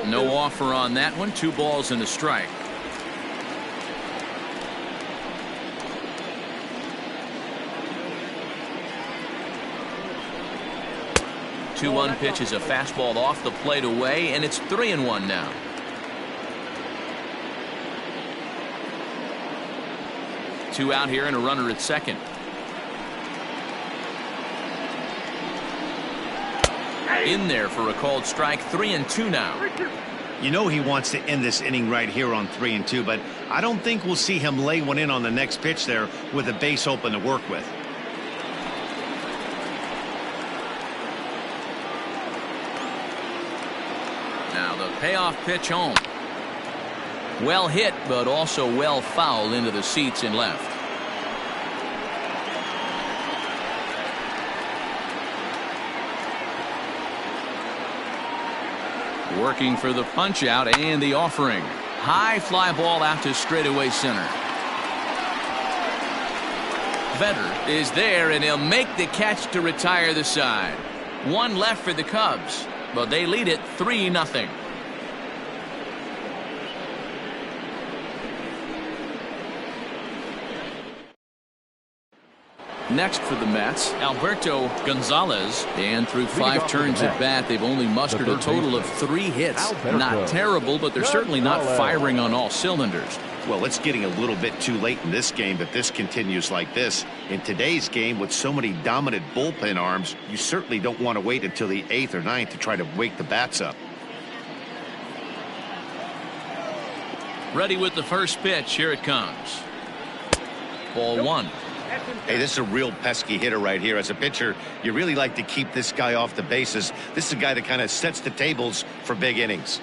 No offer on that one. 2 balls and a strike. Two 1 pitch is a fastball off the plate away, and it's 3-1 now. Two out here and a runner at second. In there for a called strike. 3-2 now. You know he wants to end this inning right here on 3-2, but I don't think we'll see him lay one in on the next pitch there with a base open to work with. Now the payoff pitch home. Well hit, but also well fouled into the seats and left. Working for the punch out and the offering. High fly ball out to straightaway center. Vetter is there, and he'll make the catch to retire the side. One left for the Cubs, but they lead it 3-0. Next for the Mets, Alberto Gonzalez, and through 5 turns at bat, they've only mustered a total of 3 hits. Not terrible, but they're certainly not firing on all cylinders. Well, it's getting a little bit too late in this game if this continues like this. In today's game, with so many dominant bullpen arms, you certainly don't want to wait until the 8th or 9th to try to wake the bats up. Ready with the first pitch. Here it comes. Ball 1. Hey, this is a real pesky hitter right here. As a pitcher, you really like to keep this guy off the bases. This is a guy that kind of sets the tables for big innings.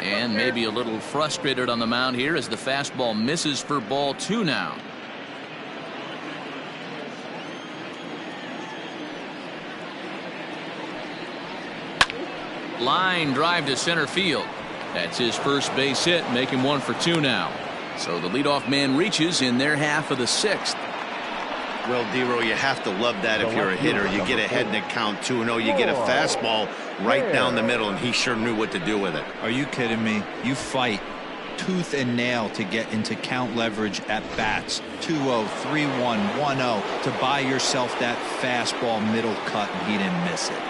And maybe a little frustrated on the mound here as the fastball misses for ball 2 now. Line drive to center field. That's his first base hit, making 1 for 2 now. So the leadoff man reaches in their half of the 6th. Well, D-Row, you have to love that if you're a hitter. You get ahead in the count 2-0. You get a fastball right down the middle, and he sure knew what to do with it. Are you kidding me? You fight tooth and nail to get into count leverage at bats. 2-0, 3-1, 1-0 to buy yourself that fastball middle cut, and he didn't miss it.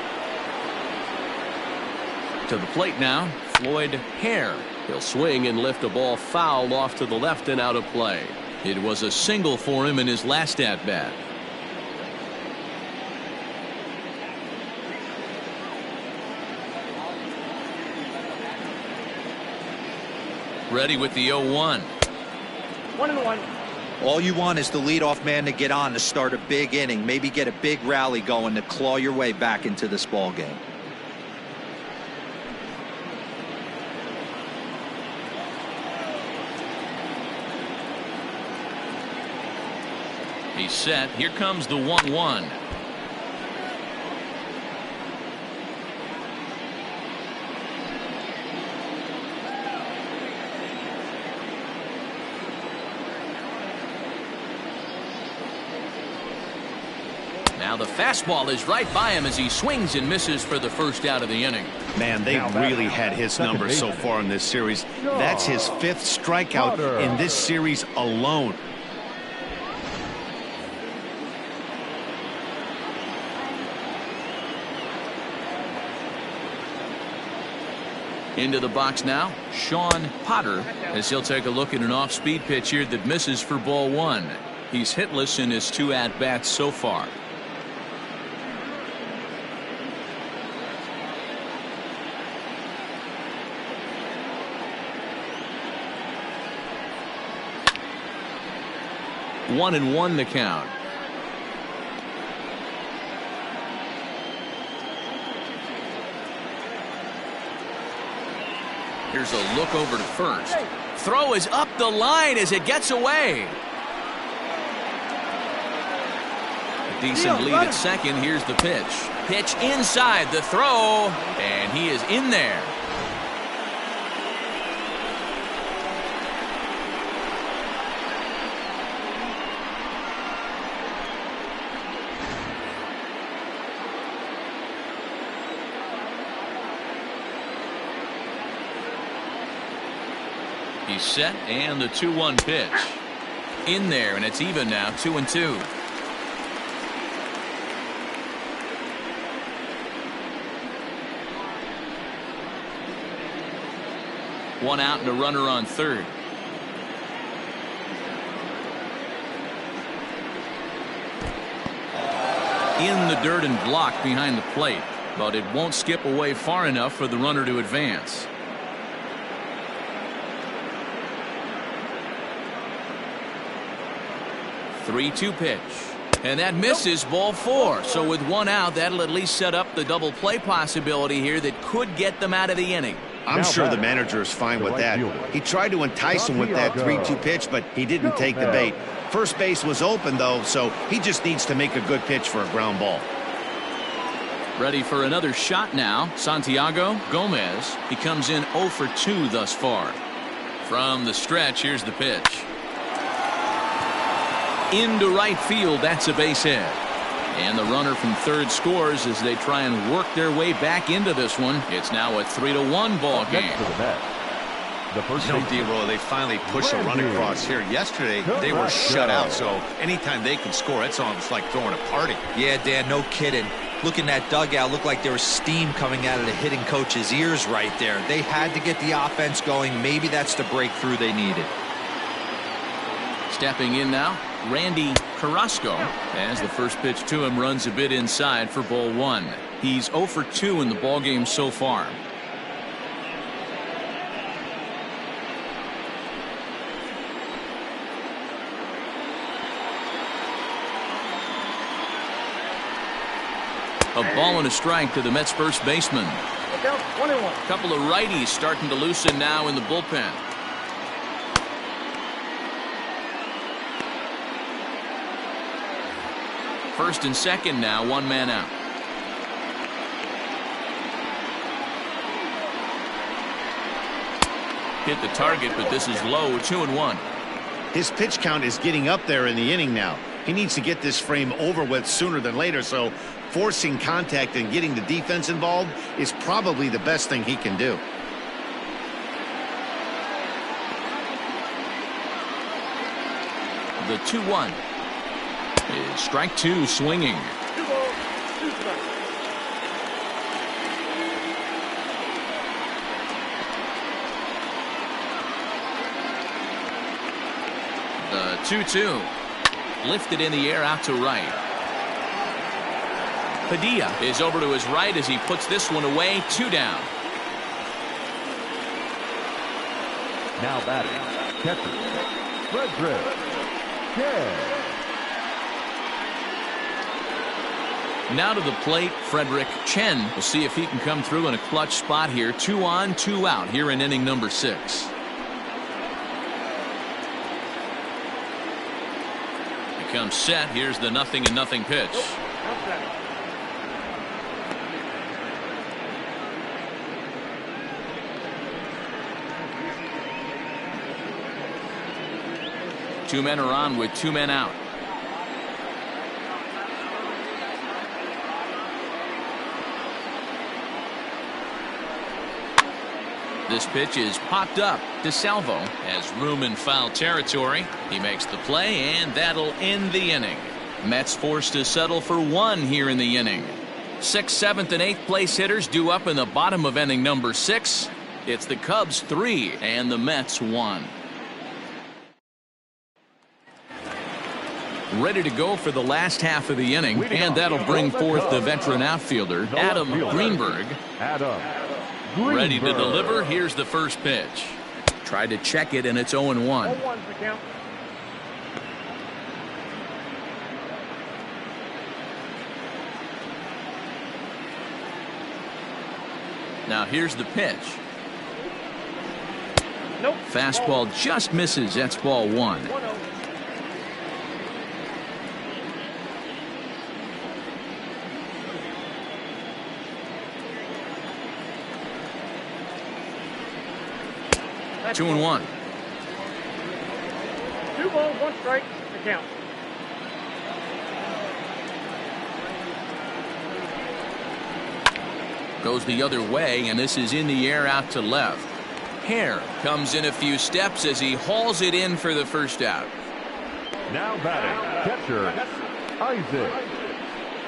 To the plate now, Floyd Hare. He'll swing and lift a ball foul off to the left and out of play. It was a single for him in his last at-bat. Ready with the 0-1. 1-1. All you want is the leadoff man to get on to start a big inning, maybe get a big rally going to claw your way back into this ball game. He's set. Here comes the 1-1. Now the fastball is right by him as he swings and misses for the first out of the inning. Man, they really had his numbers so far in this series. That's his 5th strikeout in this series alone. Into the box now, Sean Potter, as he'll take a look at an off-speed pitch here that misses for ball 1. He's hitless in his 2 at-bats so far. One and one the count. Here's a look over to first. Throw is up the line as it gets away. A decent lead at second. Here's the pitch. Pitch inside the throw, and he is in there. He's set, and the 2-1 pitch. In there, and it's even now, 2-2. One out and a runner on third. In the dirt and blocked behind the plate, but it won't skip away far enough for the runner to advance. 3-2 pitch, and that misses. Ball 4. So with one out, that'll at least set up the double play possibility here that could get them out of the inning. I'm sure the manager is fine with that. He tried to entice him with that 3-2 pitch, but he didn't take the bait. First base was open, though, so he just needs to make a good pitch for a ground ball. Ready for another shot now. Santiago Gomez. He comes in 0 for 2 thus far. From the stretch, here's the pitch. Into right field, that's a base hit. And the runner from third scores as they try and work their way back into this one. It's now a 3-1 ball game. D-Roy, they finally push a run across here. Yesterday, they were shut out, so anytime they can score, it's almost like throwing a party. Yeah, Dan, no kidding. look in that dugout, looked like there was steam coming out of the hitting coach's ears right there. They had to get the offense going. Maybe that's the breakthrough they needed. Stepping in now, Randy Carrasco, as the first pitch to him runs a bit inside for ball 1. He's 0 for 2 in the ballgame so far. A ball and a strike to the Mets first baseman. A couple of righties starting to loosen now in the bullpen. First and second now, one man out. Hit the target, but this is low, 2-1. His pitch count is getting up there in the inning now. He needs to get this frame over with sooner than later, so forcing contact and getting the defense involved is probably the best thing he can do. The 2-1 is strike 2, swinging. The 2-2 lifted in the air out to right. Padilla is over to his right as he puts this one away. 2 down. Now batting, catcher, Frederick Chen. Now to the plate, Frederick Chen. We'll see if he can come through in a clutch spot here. 2 on, 2 out here in inning number 6. Comes set. Here's the 0-0 pitch. Two men are on with 2 men out. This pitch is popped up to Salvo as room in foul territory. He makes the play, and that'll end the inning. Mets forced to settle for 1 here in the inning. 6th, 7th, and 8th place hitters due up in the bottom of inning number 6. It's the Cubs 3 and the Mets 1. Ready to go for the last half of the inning, and that'll bring forth the veteran outfielder, Adam Greenberg. Ready to deliver. Here's the first pitch. Tried to check it, and it's 0-1. Now here's the pitch. Nope. Fastball just misses. That's ball 1. That's 2-1. 2 balls, 1 strike to count. Goes the other way, and this is in the air out to left. Hare comes in a few steps as he hauls it in for the first out. Now batting, catcher, Isaac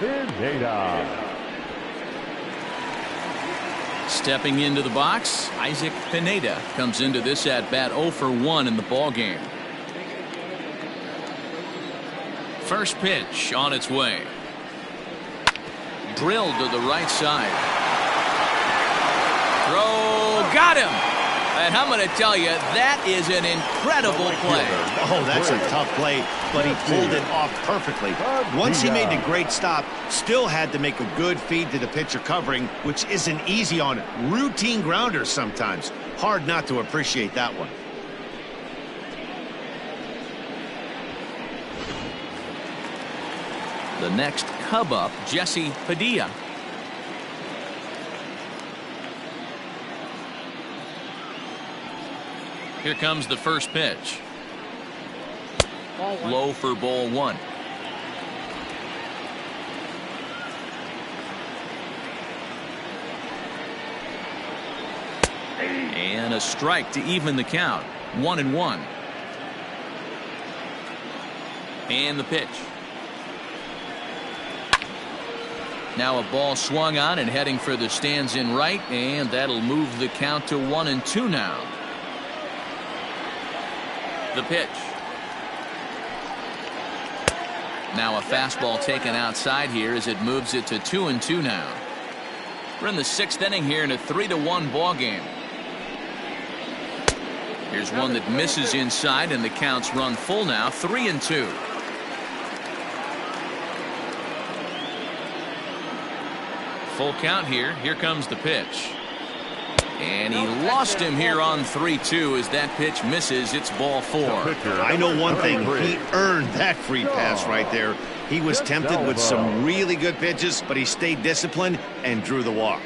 Pineda. Stepping into the box, Isaac Pineda comes into this at bat 0 for 1 in the ball game. First pitch on its way. Drilled to the right side. Throw, got him. And I'm going to tell you, that is an incredible play. Oh, that's a tough play, but he pulled it off perfectly. Once he made the great stop, still had to make a good feed to the pitcher covering, which isn't easy on routine grounders sometimes. Hard not to appreciate that one. The next Cub up, Jesse Padilla. Here comes the first pitch. Low for ball 1. And a strike to even the count. 1-1. And the pitch. Now a ball swung on and heading for the stands in right, and that'll move the count to 1-2 now. The pitch. Now a fastball taken outside here as it moves it to 2-2 now. We're in the 6th inning here in a 3-1 ball game. Here's one that misses inside, and the count's run full now, 3-2. Full count here. Here comes the pitch. And he lost him here on 3-2 as that pitch misses. It's ball 4. I know one thing. He earned that free pass right there. He was tempted with some really good pitches, but he stayed disciplined and drew the walk.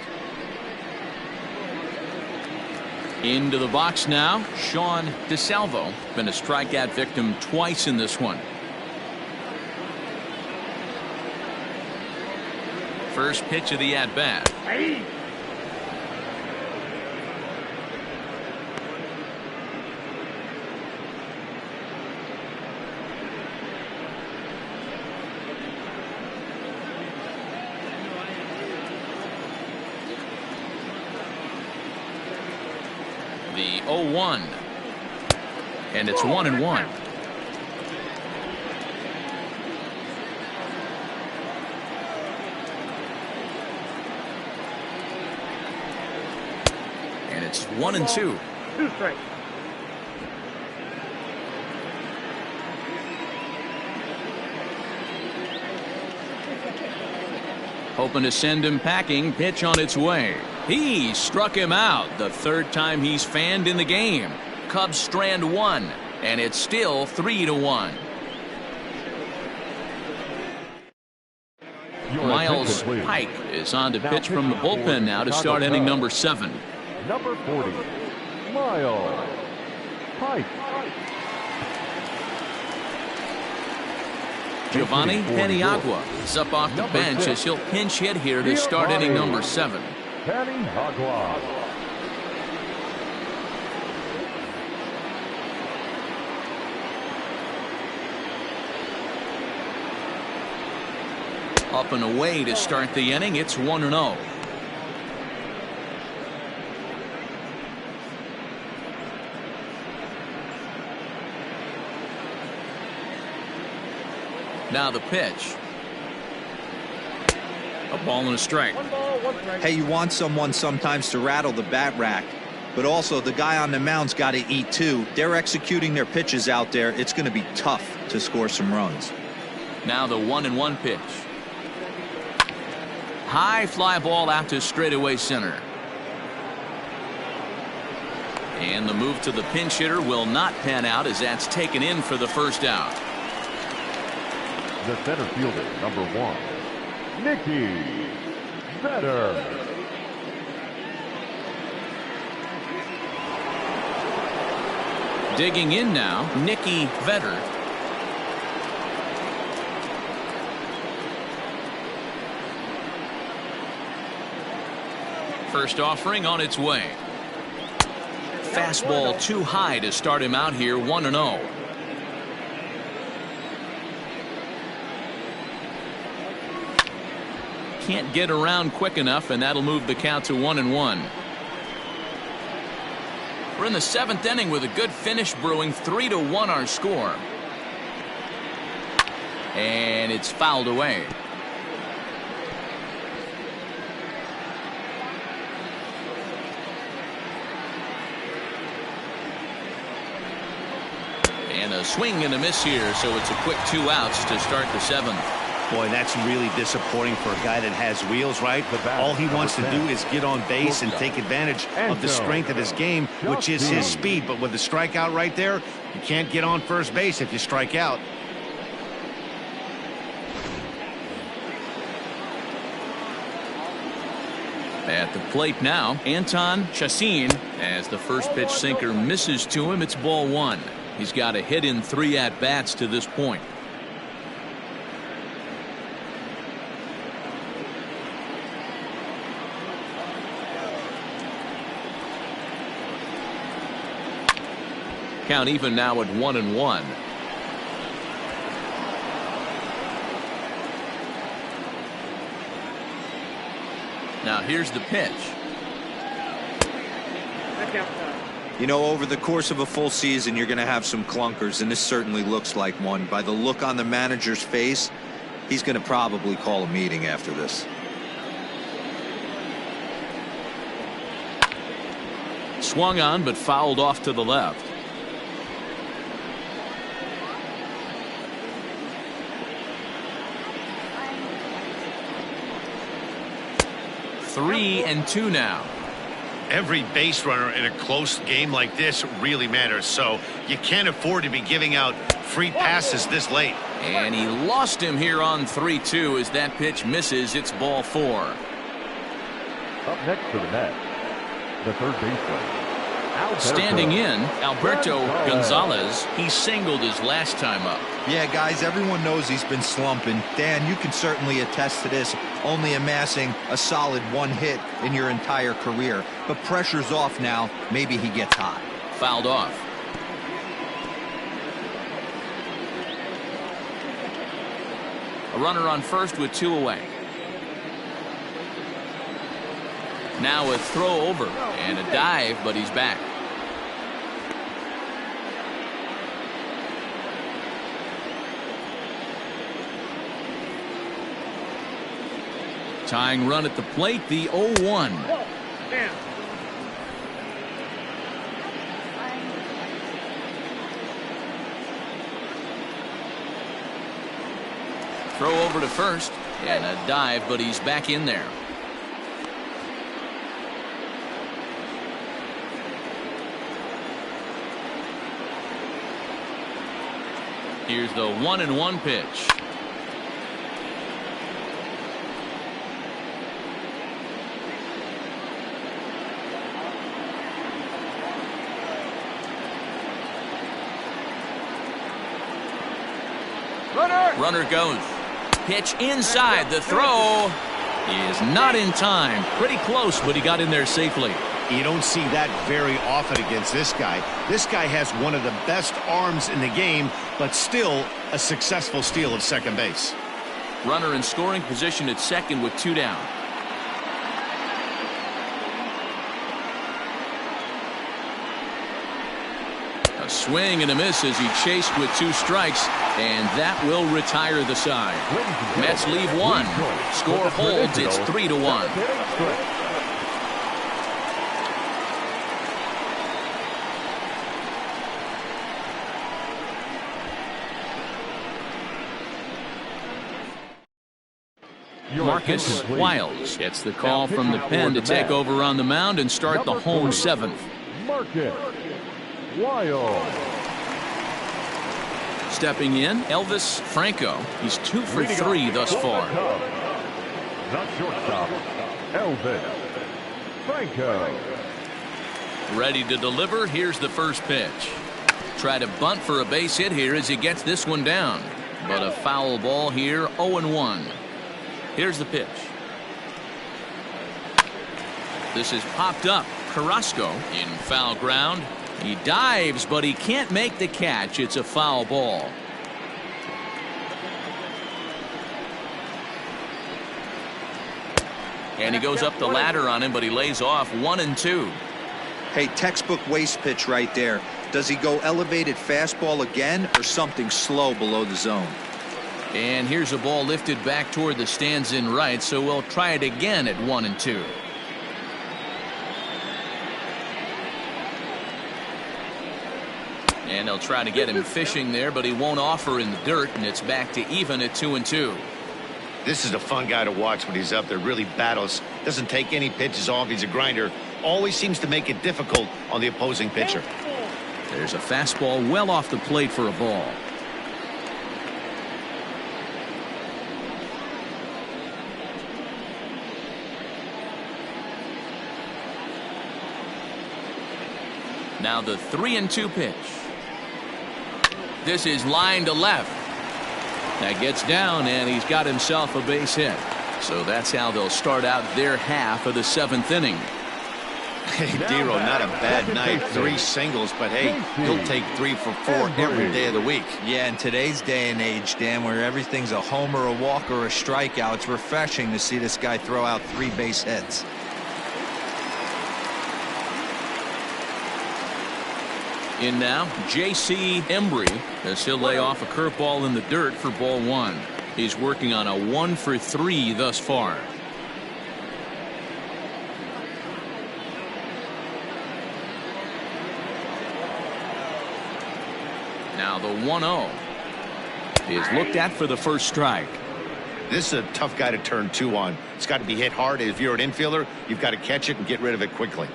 Into the box now, Sean DeSalvo. Been a strikeout victim twice in this one. First pitch of the at-bat. The 0-1. And it's 1-1. And it's 1-2. 2 strikes. Hoping to send him packing. Pitch on its way. He struck him out. The 3rd time he's fanned in the game. Cubs strand 1, and it's still 3-1. Miles Pike is on to pitch from the bullpen now to start inning number 7. Number 40, Miles Pike. Giovanni Paniagua is up off the bench as he'll pinch hit here to start inning number 7. Paniagua. Up and away to start the inning. It's 1-0. Now the pitch. A ball and a strike. 1 ball, 1 strike. Hey, you want someone sometimes to rattle the bat rack, but also the guy on the mound's got to eat too. They're executing their pitches out there. It's going to be tough to score some runs. Now the 1-1 pitch. High fly ball out to straightaway center. And the move to the pinch hitter will not pan out as that's taken in for the first out. The center fielder, number 1, Nicky Vetter. Digging in now, Nicky Vetter. First offering on its way. Fastball too high to start him out here, 1-0. Can't get around quick enough, and that'll move the count to 1-1. We're in the 7th inning with a good finish brewing. 3-1 our score. And it's fouled away. And a swing and a miss here, so it's a quick 2 outs to start the 7th. Boy, that's really disappointing for a guy that has wheels, right? All he wants to do is get on base and take advantage of the strength of his game, which is his speed. But with the strikeout right there, you can't get on first base if you strike out. At the plate now, Anton Chacin, as the first pitch sinker misses to him. It's ball 1. He's got a hit in 3 at-bats to this point. Count even now at 1-1. Now here's the pitch. That counts. You know, over the course of a full season, you're going to have some clunkers, and this certainly looks like one. By the look on the manager's face, he's going to probably call a meeting after this. Swung on, but fouled off to the left. Three and two now. Every base runner in a close game like this really matters, so you can't afford to be giving out free passes this late. And he lost him here on 3-2 as that pitch misses. It's ball 4. Up next for the Mets, the third baseman. Standing in, Alberto Gonzalez. He singled his last time up. Yeah, guys, everyone knows he's been slumping. Dan, you can certainly attest to this, only amassing a solid 1 hit in your entire career. But pressure's off now. Maybe he gets hot. Fouled off. A runner on first with 2 away. Now a throw over and a dive, but he's back. Tying run at the plate, the 0-1. Down. Throw over to first and a dive, but he's back in there. Here's the 1-1 pitch. Runner goes. Pitch inside. The throw is not in time. Pretty close, but he got in there safely. You don't see that very often against this guy. This guy has one of the best arms in the game, but still a successful steal of second base. Runner in scoring position at second with 2 down. A swing and a miss as he chased with 2 strikes, and that will retire the side. Mets leave 1. Score holds. It's 3-1. Marcus Wiles gets the call from the pen to take over on the mound and start the home 7th. Marcus Wiles. Stepping in, Elvis Franco. He's 2 for 3 thus far. Not shortstop, Elvis Franco. Ready to deliver. Here's the first pitch. Try to bunt for a base hit here as he gets this one down. But a foul ball here, 0-1. Here's the pitch. This is popped up. Carrasco in foul ground. He dives, but he can't make the catch. It's a foul ball. And he goes up the ladder on him, but he lays off 1-2. Hey, textbook waste pitch right there. Does he go elevated fastball again or something slow below the zone? And here's a ball lifted back toward the stands in right, so we'll try it again at 1-2. And they'll try to get him fishing there, but he won't offer in the dirt, and it's back to even at 2-2. This is a fun guy to watch when he's up there. Really battles. Doesn't take any pitches off. He's a grinder. Always seems to make it difficult on the opposing pitcher. There's a fastball well off the plate for a ball. Now the 3-2 pitch. This is line to left. That gets down, and he's got himself a base hit. So that's how they'll start out their half of the 7th inning. Hey, Dero, not a bad night. 3 singles, but hey, he'll take 3 for 4 every day of the week. Yeah, in today's day and age, Dan, where everything's a homer, a walk, or a strikeout, it's refreshing to see this guy throw out 3 base hits. In now, J.C. Embry, as he'll lay off a curveball in the dirt for ball 1. He's working on a 1 for 3 thus far. Now the 1-0 is looked at for the first strike. This is a tough guy to turn 2 on. It's got to be hit hard. If you're an infielder, you've got to catch it and get rid of it quickly.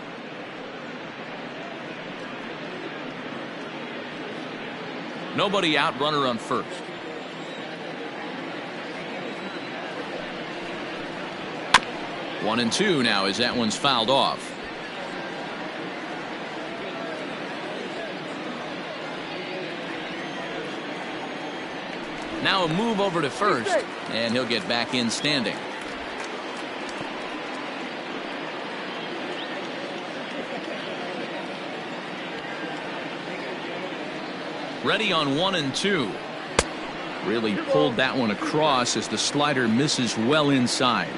Nobody out, runner on first. One and 2 now as that one's fouled off. Now a move over to first, and he'll get back in standing. Ready on 1 and 2. Really pulled that one across as the slider misses well inside.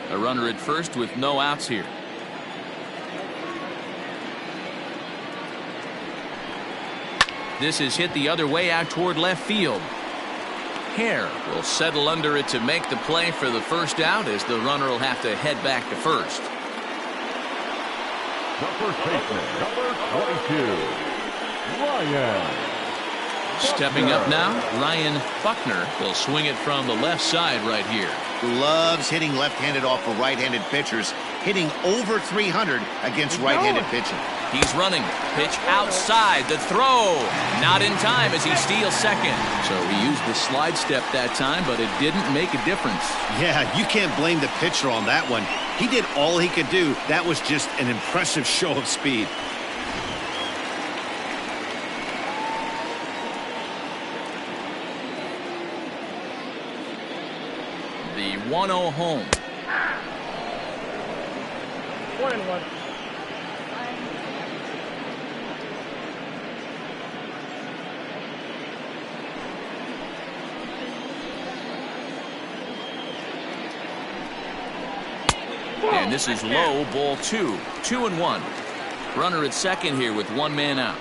A runner at first with no outs here. This is hit the other way out toward left field. Hare will settle under it to make the play for the first out, as the runner will have to head back to first. The first baseman, number 22, Ryan. Stepping up now, Ryan Buckner will swing it from the left side right here. Loves hitting left-handed off of right-handed pitchers, hitting over 300 against right-handed pitching. He's running. Pitch outside. The throw. Not in time as he steals second. So he used the slide step that time, but it didn't make a difference. Yeah, you can't blame the pitcher on that one. He did all he could do. That was just an impressive show of speed. The 1-0 home. 1-1. And this is low, ball 2. 2-1. Runner at second here with 1 man out.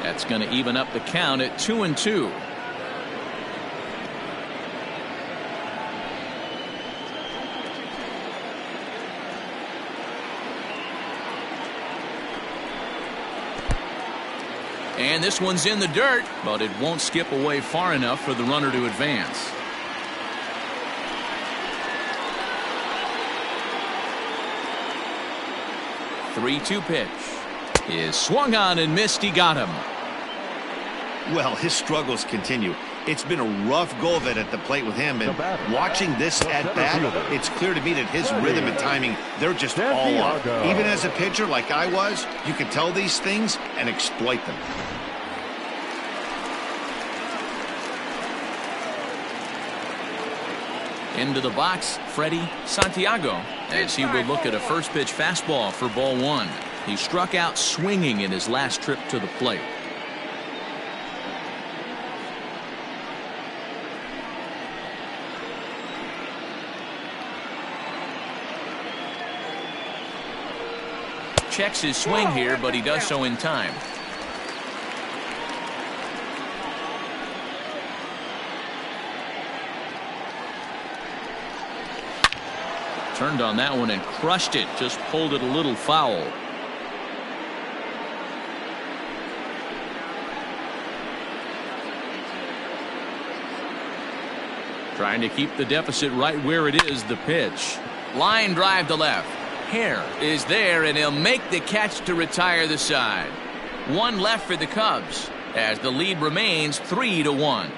That's going to even up the count at 2-2. And this one's in the dirt, but it won't skip away far enough for the runner to advance. The 3-2 pitch is swung on and missed. He got him. Well, his struggles continue. It's been a rough go of it at the plate with him, and watching this at bat, it's clear to me that his rhythm and timing, they're just all off. Even as a pitcher like I was, you can tell these things and exploit them. Into the box, Freddie Santiago, as he would look at a first pitch fastball for ball 1. He struck out swinging in his last trip to the plate. Checks his swing here, but he does so in time. Turned on that one and crushed it. Just pulled it a little foul. Trying to keep the deficit right where it is. The pitch. Line drive to left. Hare is there, and he'll make the catch to retire the side. 1 left for the Cubs as the lead remains 3-1.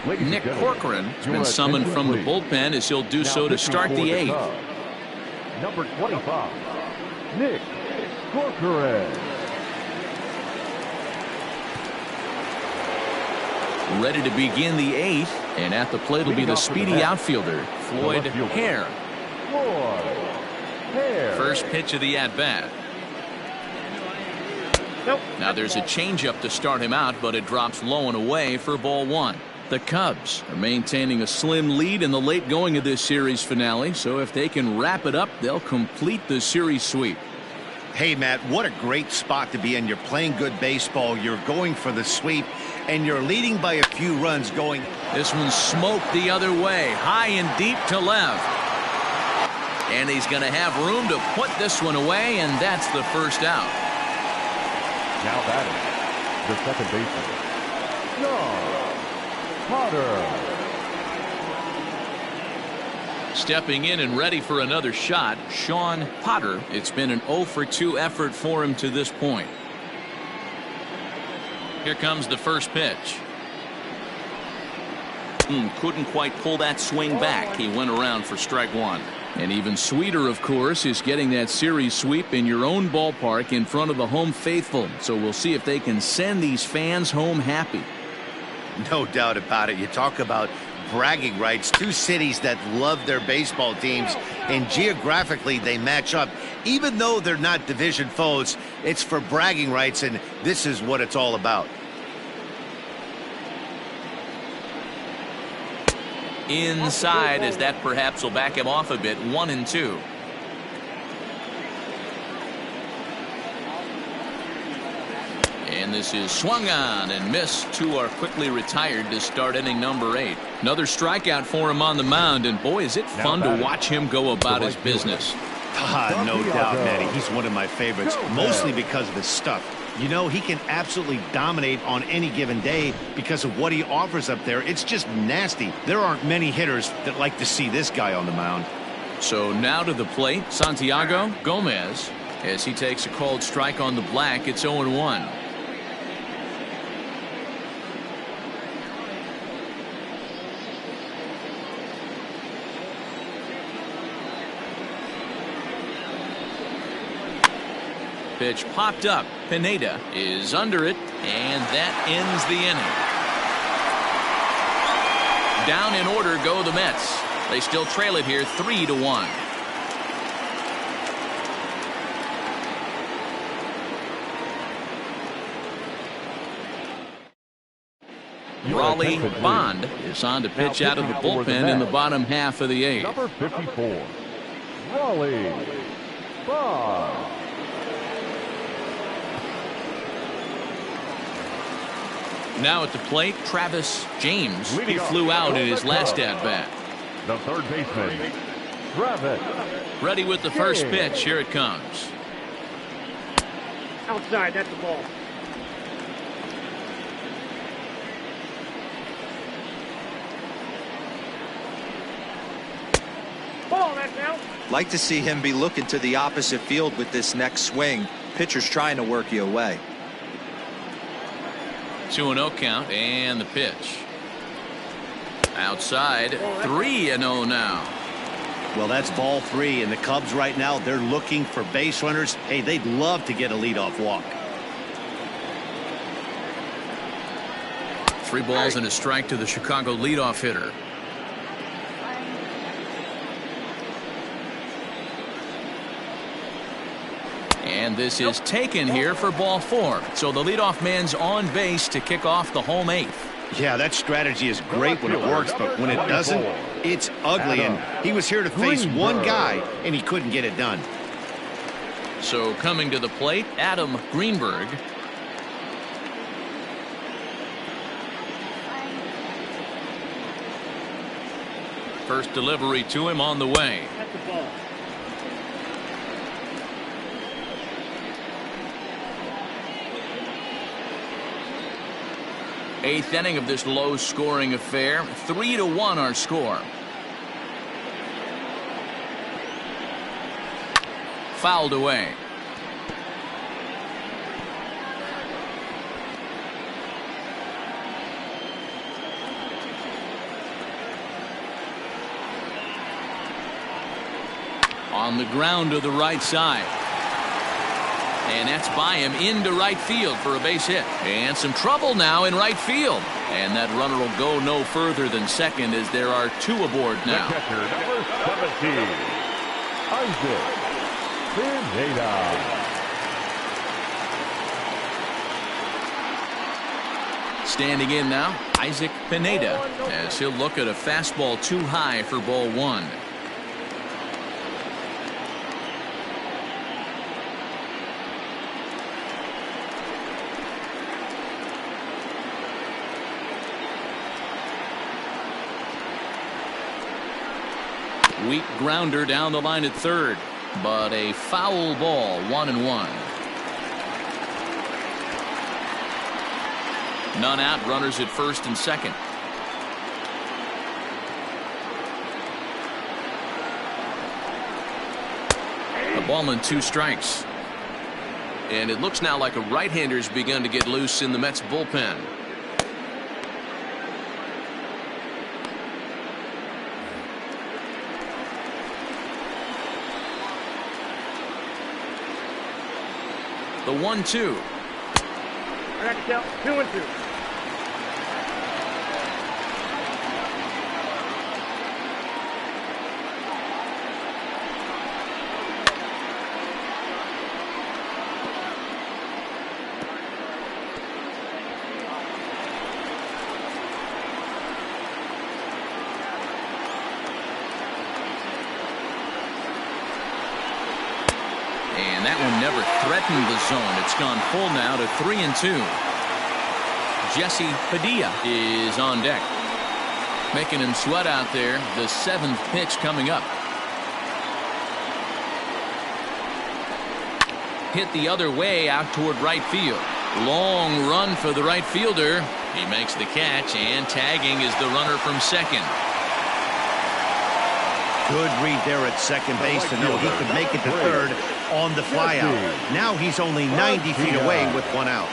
Ladies and Nick gentlemen, Corcoran has your been summoned from the attention, bullpen as he'll do Now so to pitching start for the eighth. Cubs, number 25, Nick Corcoran. Ready to begin the eighth, and at the plate will be the speedy outfielder, Floyd Hare. First pitch of the at-bat. Nope. Now there's a changeup to start him out, but it drops low and away for ball one. The Cubs are maintaining a slim lead in the late going of this series finale, so if they can wrap it up, they'll complete the series sweep. Hey, Matt, what a great spot to be in. You're playing good baseball. You're going for the sweep, and you're leading by a few runs going. This one smoked the other way, high and deep to left. And he's going to have room to put this one away, and that's the first out. Now batting, the second baseman, John Potter. Stepping in and ready for another shot, Sean Potter. It's been an 0 for 2 effort for him to this point. Here comes the first pitch. Couldn't quite pull that swing back. He went around for strike one. And even sweeter, of course, is getting that series sweep in your own ballpark in front of the home faithful. So we'll see if they can send these fans home happy. No doubt about it. You talk about bragging rights. Two cities that love their baseball teams, and geographically they match up. Even though they're not division foes, it's for bragging rights, and this is what it's all about. Inside, as that perhaps will back him off a bit. 1-2. And this is swung on and missed. Two are quickly retired to start inning number 8. Another strikeout for him on the mound, and boy, is it fun to watch him go about his business. No doubt, Matty. He's one of my favorites, mostly because of his stuff. You know, he can absolutely dominate on any given day because of what he offers up there. It's just nasty. There aren't many hitters that like to see this guy on the mound. So now to the plate, Santiago Gomez, as he takes a called strike on the black. It's 0-1. Pitch popped up. Pineda is under it, and that ends the inning. Down in order go the Mets. They still trail it here 3-1. Raleigh Bond is on to pitch out of the bullpen in the bottom half of the 8th. Number 54, Raleigh Bond. Now at the plate, Travis James. He flew out in his last at-bat. The third baseman, Travis. Ready with the first pitch. Here it comes. Outside, that's the ball. Ball, that's out. Like to see him be looking to the opposite field with this next swing. Pitcher's trying to work you away. 2-0 count, and the pitch. Outside, 3-0 now. Well, that's ball 3, and the Cubs right now, they're looking for base runners. Hey, they'd love to get a leadoff walk. 3 balls and a strike to the Chicago leadoff hitter. And this is taken here for ball 4. So the leadoff man's on base to kick off the home 8th. Yeah, that strategy is great when it works, but when it doesn't, it's ugly. And he was here to face one guy, and he couldn't get it done. So coming to the plate, Adam Greenberg. First delivery to him on the way. That's the ball. Eighth inning of this low-scoring affair. 3-1 our score. Fouled away. On the ground to the right side. And that's by him into right field for a base hit. And some trouble now in right field. And that runner will go no further than second as there are 2 aboard now. The catcher, number 17, Isaac Pineda. Standing in now, Isaac Pineda, as he'll look at a fastball too high for ball 1. Weak grounder down the line at third, but a foul ball, 1-1. None out, runners at first and second. A ball and 2 strikes. And it looks now like a right-hander's begun to get loose in the Mets bullpen. The 1-2. Next out, 2-2. And that one never threatened the zone. It's gone full now to 3-2. Jesse Padilla is on deck, making him sweat out there. The 7th pitch coming up. Hit the other way out toward right field. Long run for the right fielder. He makes the catch, and tagging is the runner from second. Good read there at second base to know he could make it to third on the flyout. Now he's only 90 feet away with 1 out.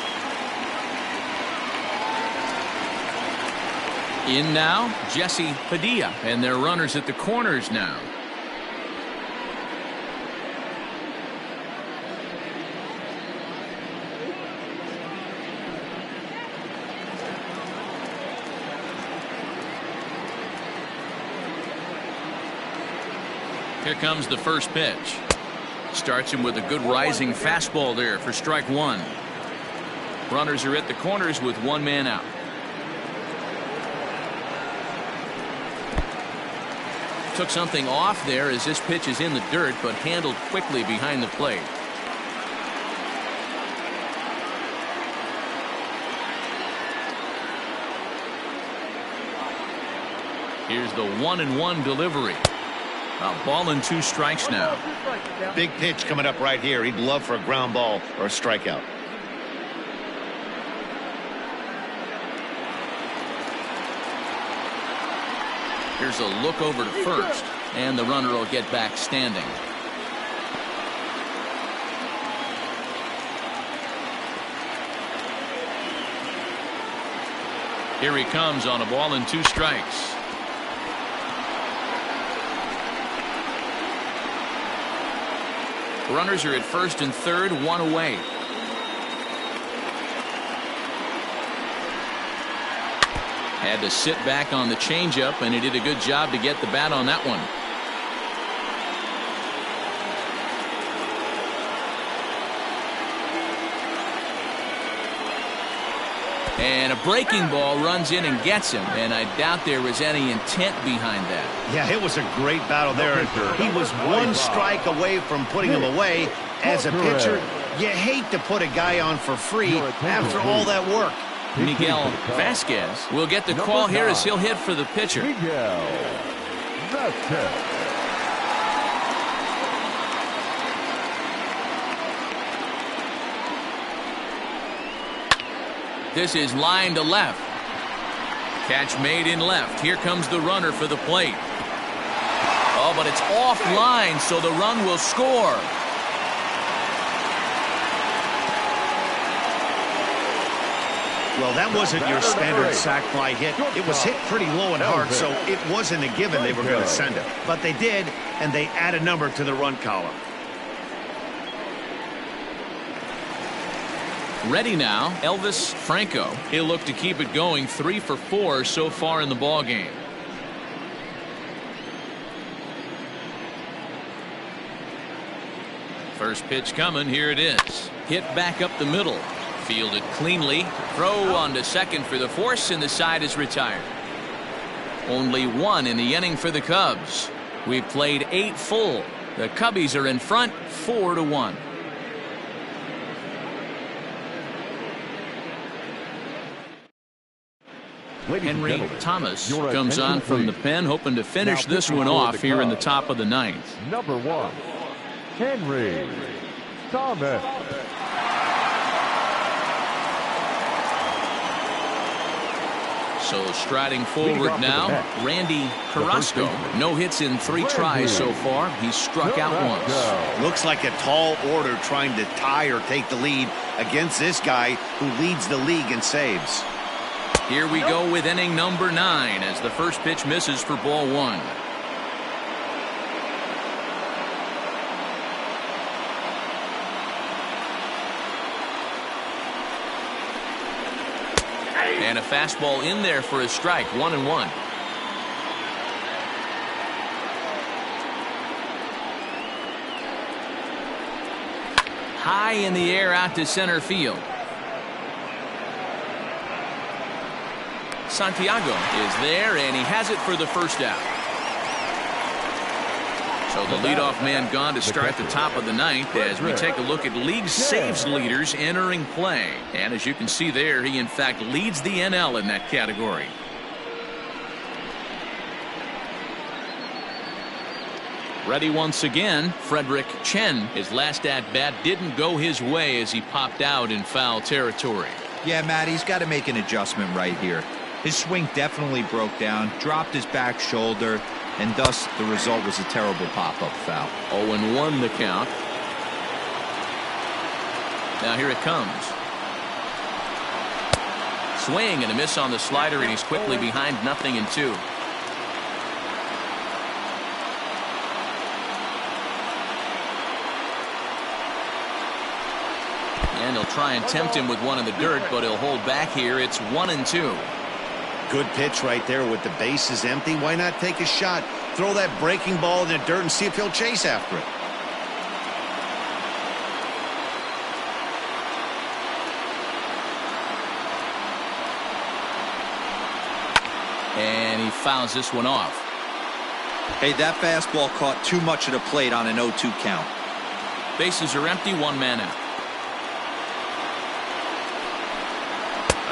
In now, Jesse Padilla, and their runners at the corners now. Here comes the first pitch. Starts him with a good rising fastball there for strike 1. Runners are at the corners with 1 man out. Took something off there as this pitch is in the dirt, but handled quickly behind the plate. Here's the 1-1 delivery. A ball and 2 strikes now. Big pitch coming up right here. He'd love for a ground ball or a strikeout. Here's a look over to first, and the runner will get back standing. Here he comes on a ball and 2 strikes. Runners are at first and third, 1 away. Had to sit back on the changeup, and he did a good job to get the bat on that one. And a breaking ball runs in and gets him, and I doubt there was any intent behind that. Yeah, it was a great battle there. He was 1 strike away from putting him away. As a pitcher, you hate to put a guy on for free after all that work. Miguel Vasquez will get the call here as he'll hit for the pitcher. Miguel Vasquez. This is line to left. Catch made in left. Here comes the runner for the plate. Oh, but it's offline, so the run will score. Well, that wasn't your standard sac fly hit. It was hit pretty low and hard, so it wasn't a given they were going to send it. But they did, and they add a number to the run column. Ready now, Elvis Franco. He'll look to keep it going, 3 for 4 so far in the ball game. First pitch coming, here it is. Hit back up the middle. Fielded cleanly. Throw on to second for the force, and the side is retired. Only 1 in the inning for the Cubs. We've played 8 full. The Cubbies are in front, 4-1. Henry Thomas comes on from the pen, hoping to finish this one off here in the top of the 9th. Number 1, Henry Thomas. So striding forward now, Randy Carrasco. No hits in 3 tries so far. He's struck out once. Looks like a tall order trying to tie or take the lead against this guy who leads the league in saves. Here we go with inning number 9 as the first pitch misses for ball 1. And a fastball in there for a strike, 1-1. High in the air out to center field. Santiago is there, and he has it for the first out. So the leadoff man gone to start the top of the 9th as we take a look at league saves leaders entering play. And as you can see there, he in fact leads the NL in that category. Ready once again, Frederick Chen. His last at-bat didn't go his way as he popped out in foul territory. Yeah, Matt, he's got to make an adjustment right here. His swing definitely broke down, dropped his back shoulder, and thus the result was a terrible pop-up foul. 0-1 the count. Now here it comes. Swing and a miss on the slider, and he's quickly behind 0-2. And he'll try and tempt him with one in the dirt, but he'll hold back here. It's 1-2. Good pitch right there with the bases empty. Why not take a shot? Throw that breaking ball in the dirt and see if he'll chase after it. And he fouls this one off. Hey, that fastball caught too much of the plate on an 0-2 count. Bases are empty, 1 man out.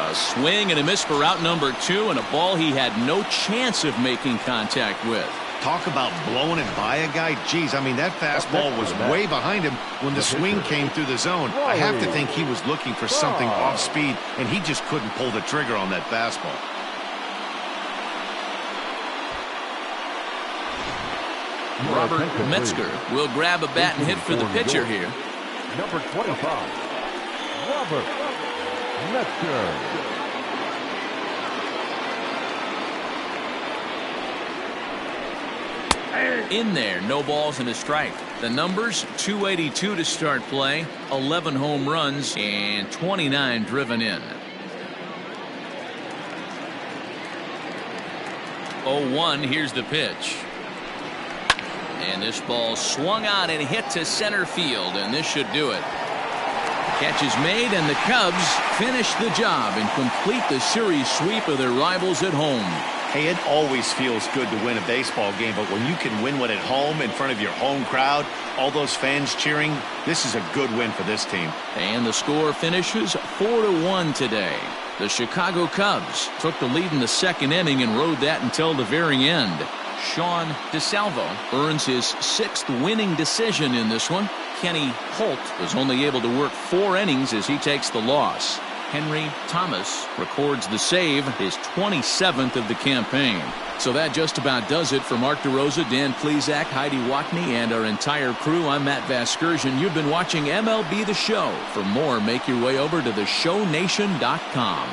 A swing and a miss for out number 2, and a ball he had no chance of making contact with. Talk about blowing it by a guy. Geez, I mean, that fastball was way behind him when the swing came through the zone. I have to think he was looking for something off speed, and he just couldn't pull the trigger on that fastball. Robert Metzger will grab a bat and hit for the pitcher here. Number 25, Robert Metzger. In there, no balls and a strike. The numbers, 282 to start play, 11 home runs, and 29 driven in. 0-1, here's the pitch. And this ball swung on and hit to center field, and this should do it. Catch is made, and the Cubs finish the job and complete the series sweep of their rivals at home. Hey, it always feels good to win a baseball game, but when you can win one at home in front of your home crowd, all those fans cheering, this is a good win for this team. And the score finishes 4-1 today. The Chicago Cubs took the lead in the second inning and rode that until the very end. Sean DeSalvo earns his 6th winning decision in this one. Kenny Holt was only able to work 4 innings as he takes the loss. Henry Thomas records the save, his 27th of the campaign. So that just about does it for Mark DeRosa, Dan Plesac, Heidi Watney, and our entire crew. I'm Matt Vasgersian. You've been watching MLB The Show. For more, make your way over to theshownation.com.